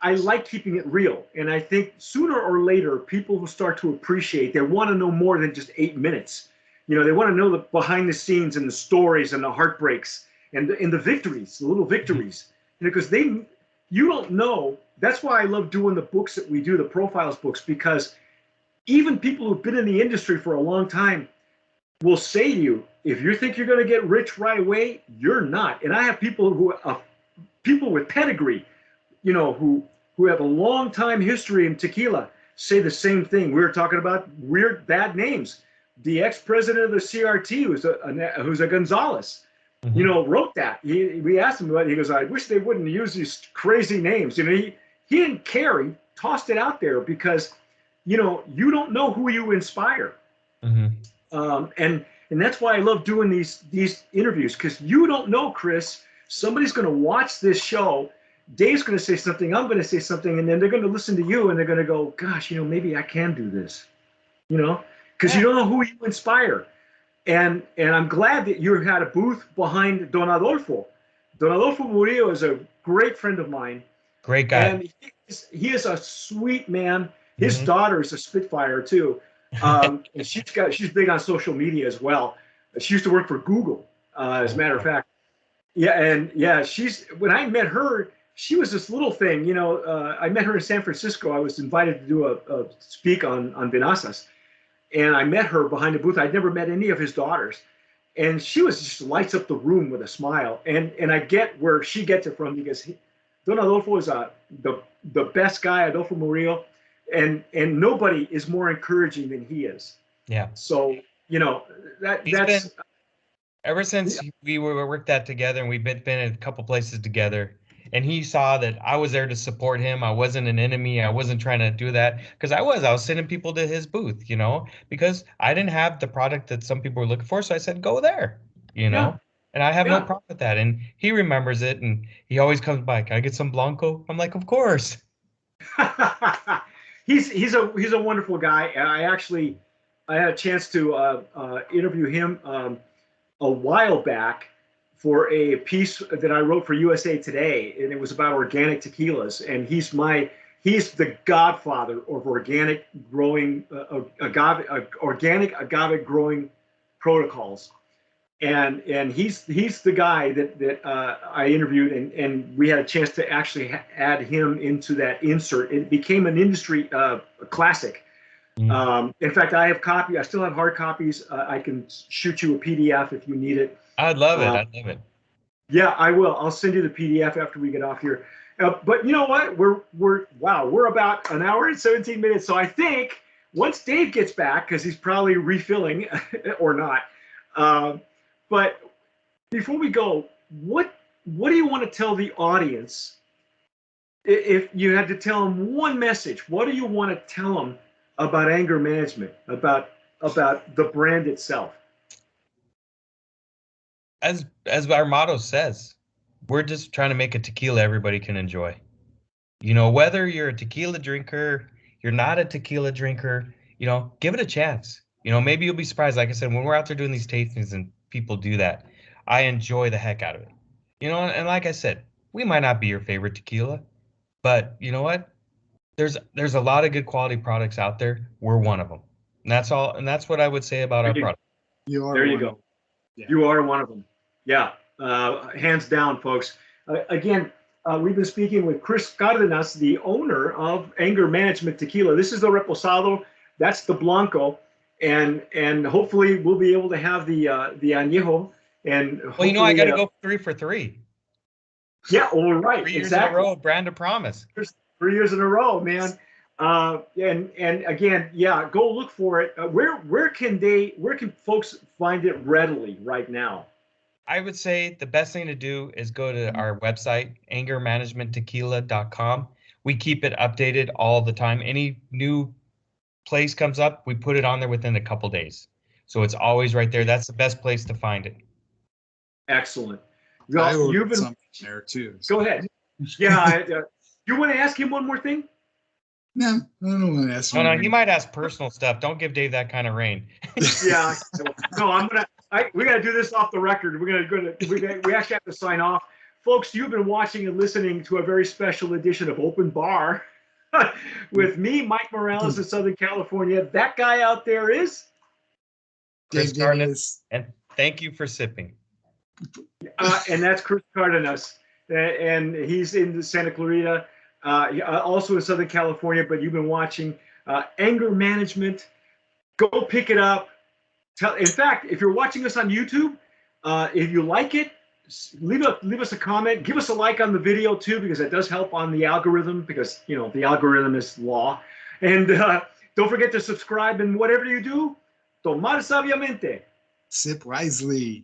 I like keeping it real, and I think sooner or later people will start to appreciate. They want to know more than just 8 minutes. You know, they want to know the behind the scenes and the stories and the heartbreaks. and the victories, the little victories, because you don't know. That's why I love doing the books that we do, the profiles books, because even people who've been in the industry for a long time will say to you, if you think you're going to get rich right away, you're not. And I have people people with pedigree, who have a long time history in tequila, say the same thing. We were talking about weird bad names. The ex-president of the CRT, who's a Gonzalez, wrote that. We asked him about it. He goes, I wish they wouldn't use these crazy names. He didn't care. He tossed it out there because, you don't know who you inspire. And that's why I love doing these interviews, because you don't know, Chris. Somebody's going to watch this show. Dave's going to say something. I'm going to say something, and then they're going to listen to you, and they're going to go, "Gosh, maybe I can do this," because you don't know who you inspire. And I'm glad that you had a booth behind Don Adolfo. Don Adolfo Murillo is a great friend of mine. Great guy. And he is a sweet man. His daughter is a Spitfire too. And she's big on social media as well. She used to work for Google, as a matter of fact. Yeah, when I met her, she was this little thing. I met her in San Francisco. I was invited to do a speak on Vinazas, and I met her behind the booth. I'd never met any of his daughters, and she was just lights up the room with a smile. And I get where she gets it from, because Don Adolfo is the best guy, Adolfo Murillo. And nobody is more encouraging than he is. Yeah. So that's ever since we worked that together, and we've been in a couple places together, and he saw that I was there to support him. I wasn't an enemy. I wasn't trying to do that, because I was sending people to his booth, because I didn't have the product that some people were looking for. So I said, go there, and I have no problem with that. And he remembers it, and he always comes by. Can I get some Blanco? I'm like, of course. He's a wonderful guy, and I had a chance to interview him a while back for a piece that I wrote for USA Today, and it was about organic tequilas. And he's the godfather of organic growing organic agave growing protocols. And he's the guy that I interviewed, and we had a chance to actually add him into that insert. It became an industry classic. In fact, I still have hard copies. I can shoot you a PDF if you need it. I'd love it. Yeah, I will. I'll send you the PDF after we get off here. But you know what? We're about an hour and 17 minutes. So I think once Dave gets back, because he's probably refilling or not. But before we go, what do you want to tell the audience? If you had to tell them one message, what do you want to tell them about anger management, about the brand itself? As our motto says, we're just trying to make a tequila everybody can enjoy. Whether you're a tequila drinker, you're not a tequila drinker, give it a chance. Maybe you'll be surprised. Like I said, when we're out there doing these tastings and people do that, I enjoy the heck out of it. And like I said, we might not be your favorite tequila, but you know what? There's a lot of good quality products out there. We're one of them. And that's all. And that's what I would say about our product. There you go. Yeah. You are one of them. Yeah. Hands down, folks. Again, we've been speaking with Chris Cardenas, the owner of Anger Management Tequila. This is the Reposado. That's the Blanco. And hopefully we'll be able to have the Añejo. And well, I got to go 3 for 3. Yeah, all right. 3 years in a row, brand of promise. 3 years in a row, man. And again, go look for it. Where can folks find it readily right now? I would say the best thing to do is go to our website, angermanagementtequila.com. We keep it updated all the time. Any new place comes up, we put it on there within a couple days. So it's always right there. That's the best place to find it. Excellent. Well, you've been something there too. So. Go ahead. Yeah. You want to ask him one more thing? No, I don't want to ask him. No, he might ask personal stuff. Don't give Dave that kind of rein. Yeah. No, we got to do this off the record. We actually have to sign off. Folks, you've been watching and listening to a very special edition of Open Bar with me, Mike Morales in Southern California. That guy out there is Chris Cardenas. And thank you for sipping. And that's Chris Cardenas, and he's in Santa Clarita, also in Southern California. But you've been watching Anger Management. Go pick it up. In fact, if you're watching us on YouTube, if you like it, leave us a comment. Give us a like on the video too, because that does help on the algorithm. Because the algorithm is law. And don't forget to subscribe. And whatever you do, tomar sabiamente. Sip wisely.